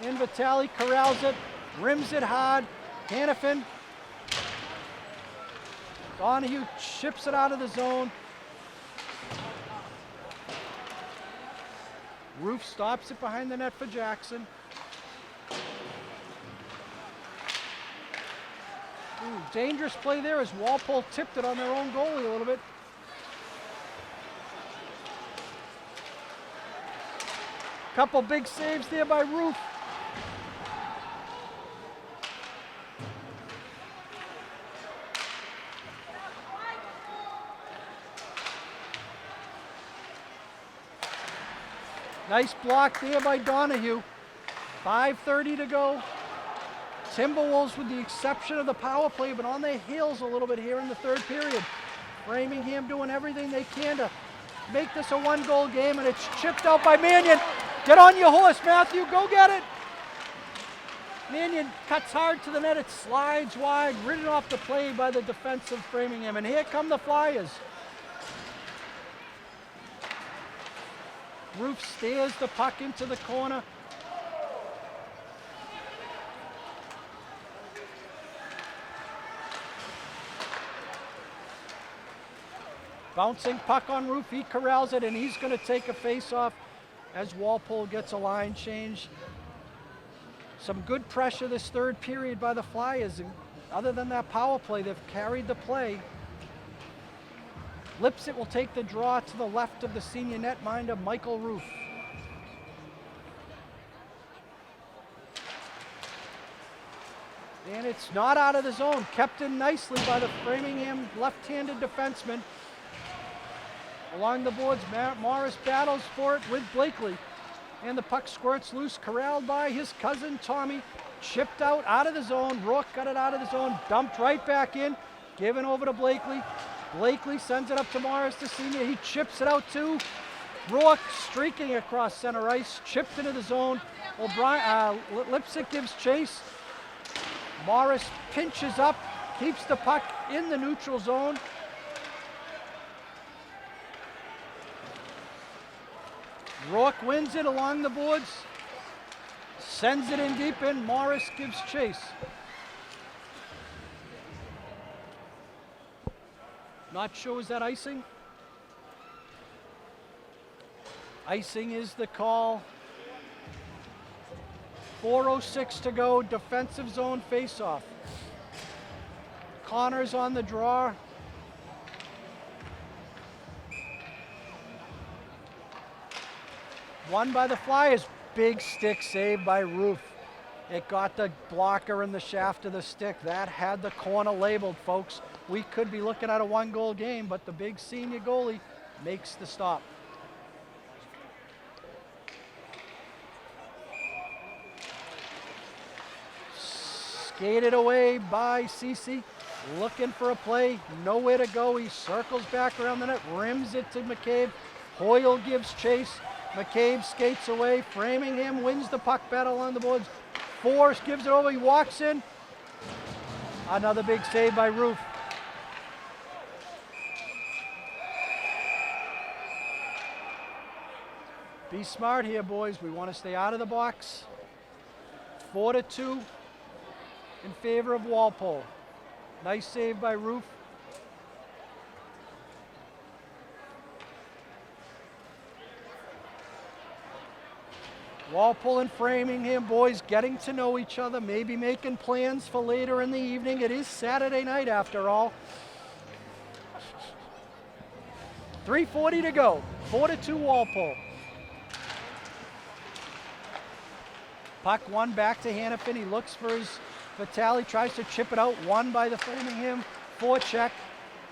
And Vitale corrals it, rims it hard. Hannafin. Donahue chips it out of the zone. Roof stops it behind the net for Jackson. Ooh, dangerous play there as Walpole tipped it on their own goalie a little bit. Couple big saves there by Roof. Nice block there by Donahue. 5:30 to go. Timberwolves, with the exception of the power play, but on their heels a little bit here in the third period. Framingham doing everything they can to make this a one-goal game, and it's chipped out by Mannion. Get on your horse, Matthew. Go get it. Mannion cuts hard to the net. It slides wide, ridden off the play by the defense of Framingham. And here come the Flyers. Roof steers the puck into the corner. Bouncing puck on Roof. He corrals it, and he's going to take a face-off as Walpole gets a line change. Some good pressure this third period by the Flyers. And other than that power play, they've carried the play. Lipset will take the draw to the left of the senior netminder, Michael Roof. And it's not out of the zone. Kept in nicely by the Framingham left-handed defenseman. Along the boards, Morris battles for it with Blakely. And the puck squirts loose, corralled by his cousin Tommy. Chipped out of the zone. Rourke got it out of the zone, dumped right back in, given over to Blakely. Blakely sends it up to Morris, the senior. He chips it out too. Rourke streaking across center ice, chipped into the zone. Lipset gives chase. Morris pinches up, keeps the puck in the neutral zone. Rourke wins it along the boards, sends it in deep in. Morris gives chase. Not sure, is that icing? Icing is the call. 4:06 to go, defensive zone faceoff. Connors on the draw. Won by the Flyers. Big stick save by Roof. It got the blocker in the shaft of the stick. That had the corner labeled, folks. We could be looking at a one-goal game, but the big senior goalie makes the stop. Skated away by Cece, looking for a play, nowhere to go. He circles back around the net, rims it to McCabe. Hoyle gives chase. McCabe skates away. Framingham wins the puck battle on the boards. 4, gives it over, he walks in. Another big save by Roof. Be smart here, boys. We want to stay out of the box. 4-2 in favor of Walpole. Nice save by Roof. Walpole and Framingham, boys, getting to know each other, maybe making plans for later in the evening. It is Saturday night after all. 3:40 to go. 4-2 Walpole. Puck one back to Hannafin. He looks for his Vitale, tries to chip it out. Won by the Framingham forecheck.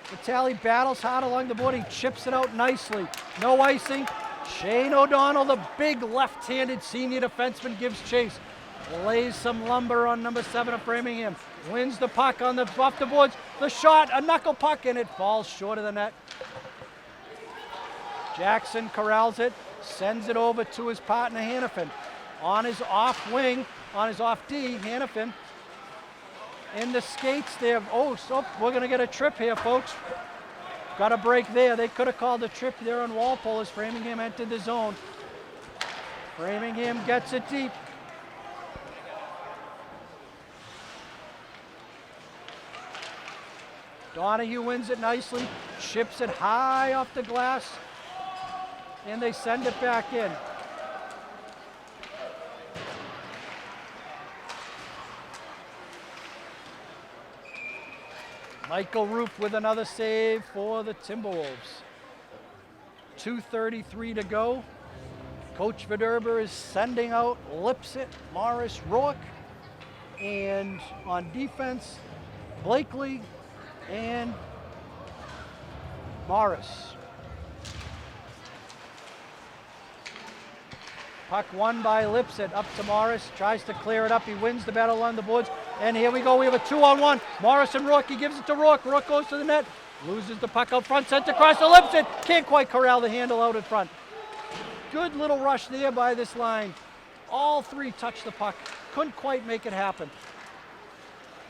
Vitale battles hard along the board. He chips it out nicely. No icing. Shane O'Donnell, the big left-handed senior defenseman, gives chase. Lays some lumber on number 7 of Framingham. Wins the puck on the off the boards. The shot, a knuckle puck, and it falls short of the net. Jackson corrals it, sends it over to his partner Hannafin. On his off wing, on his off D, Hannafin. In the skates there. Oh, so we're going to get a trip here, folks. Got a break there. They could have called a trip there on Walpole as Framingham entered the zone. Framingham gets it deep. Donahue wins it nicely, chips it high off the glass, and they send it back in. Michael Roof with another save for the Timberwolves. 2:33 to go. Coach Verderber is sending out Lipset, Morris, Rourke, and on defense, Blakely and Morris. Puck won by Lipset, up to Morris, tries to clear it up, he wins the battle on the boards, and here we go, we have a 2-on-1. Morris and Rourke, he gives it to Rourke, Rourke goes to the net, loses the puck out front, sent across to Lipset, can't quite corral the handle out in front. Good little rush there by this line. All three touched the puck, couldn't quite make it happen.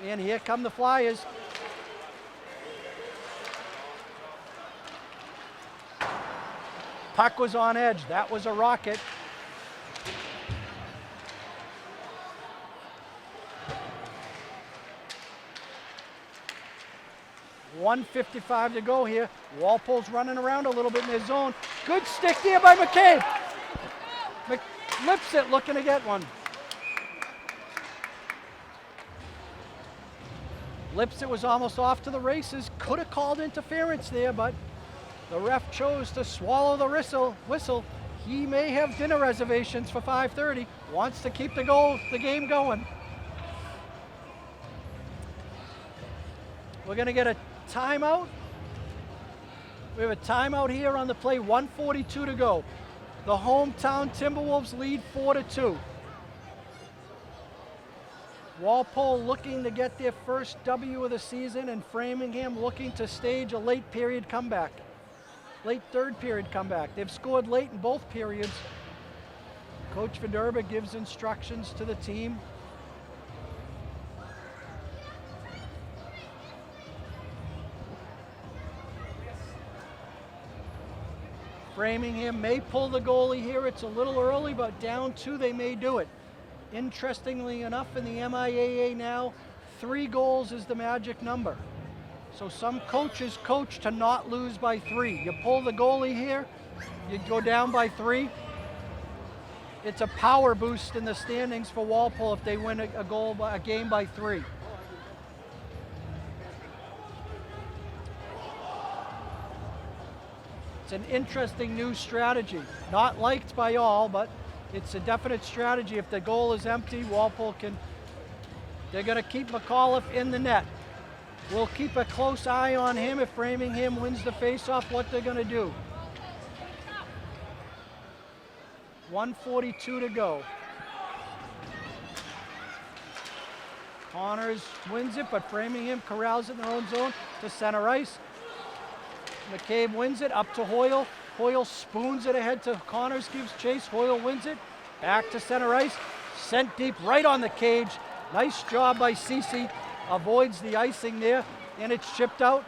And here come the Flyers. Puck was on edge, that was a rocket. .155 to go here. Walpole's running around a little bit in his zone. Good stick there by McCabe. Lipset looking to get one. Lipset was almost off to the races. Could have called interference there, but the ref chose to swallow the whistle. He may have dinner reservations for 5:30. Wants to keep the game going. We're going to get a timeout. We have a timeout here on the play, 1:42 to go. The hometown Timberwolves lead 4-2. Walpole looking to get their first W of the season, and Framingham looking to stage a late period comeback. Late third period comeback. They've scored late in both periods. Coach Verderber gives instructions to the team. Framingham may pull the goalie here. It's a little early, but down 2, they may do it. Interestingly enough, in the MIAA now, 3 goals is the magic number. So some coaches coach to not lose by 3. You pull the goalie here, you go down by 3. It's a power boost in the standings for Walpole if they win a game by 3. It's an interesting new strategy. Not liked by all, but it's a definite strategy. If the goal is empty, Walpole they're going to keep McAuliffe in the net. We'll keep a close eye on him if Framingham wins the faceoff, what they're going to do. 1:42 to go. Connors wins it, but Framingham corrals it in their own zone to center ice. McCabe wins it up to Hoyle. Hoyle spoons it ahead to Connors, gives chase. Hoyle wins it. Back to center ice. Sent deep right on the cage. Nice job by Cece. Avoids the icing there, and it's chipped out.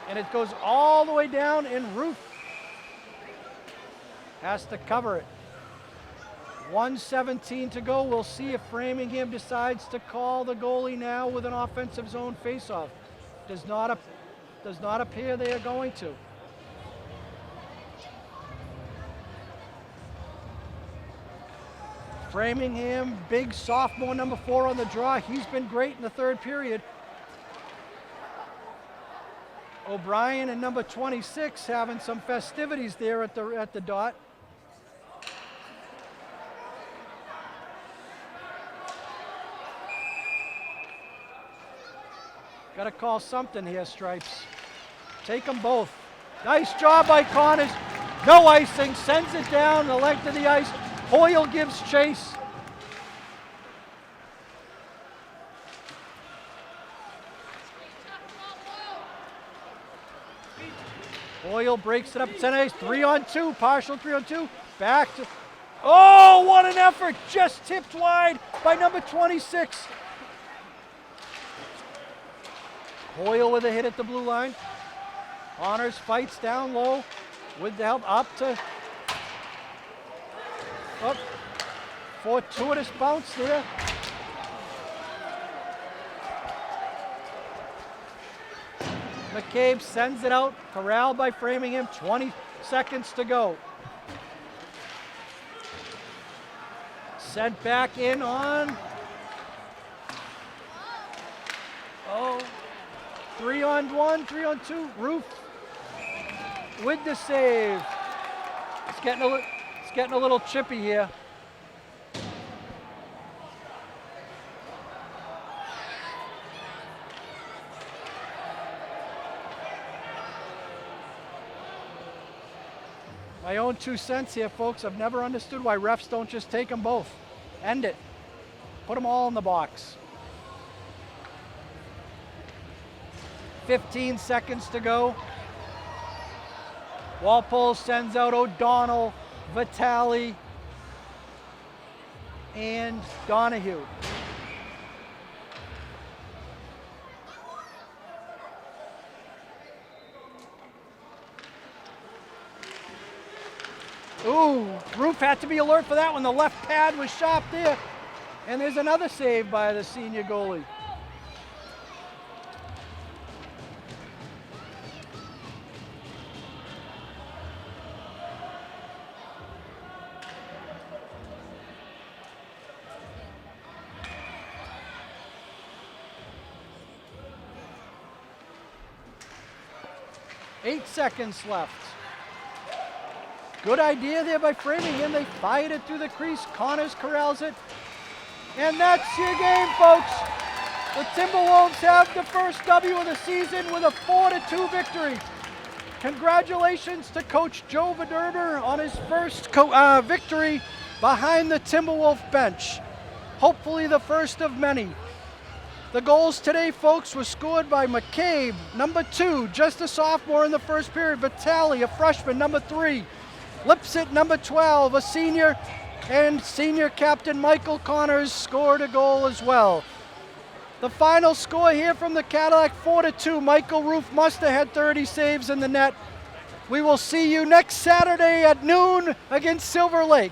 And it goes all the way down, and Roof has to cover it. 1:17 to go. We'll see if Framingham decides to call the goalie now with an offensive zone faceoff. Does not appear they are going to. Framingham, big sophomore, number 4 on the draw. He's been great in the third period. O'Brien and number 26 having some festivities there at the dot. Got to call something here, Stripes. Take them both. Nice job by Connors. No icing, sends it down the length of the ice. Hoyle gives chase. Hoyle breaks it up at center ice. 3-on-2, partial 3-on-2. Back to, oh, what an effort. Just tipped wide by number 26. Hoyle with a hit at the blue line. Connors fights down low with the help up to, up, fortuitous bounce there. McCabe sends it out, corralled by Framingham, 20 seconds to go. Sent back in on, 3-on-1, 3-on-2, Roof with the save. It's getting a little chippy here. My own 2 cents here, folks. I've never understood why refs don't just take them both. End it. Put them all in the box. 15 seconds to go. Walpole sends out O'Donnell, Vitale, and Donahue. Ooh, Roof had to be alert for that one. The left pad was sharp there. And there's another save by the senior goalie. Eight seconds left. Good idea there by Framingham. They fired it through the crease. Connors corrals it. And that's your game, folks. The Timberwolves have the first W of the season with a 4-2 victory. Congratulations to Coach Joe Vederber on his first victory behind the Timberwolf bench. Hopefully the first of many. The goals today, folks, were scored by McCabe, number 2, just a sophomore in the first period. Vitale, a freshman, number 3. Lipset, number 12, a senior, and senior captain Michael Connors scored a goal as well. The final score here from the Cadillac, 4-2. Michael Roof must have had 30 saves in the net. We will see you next Saturday at noon against Silver Lake.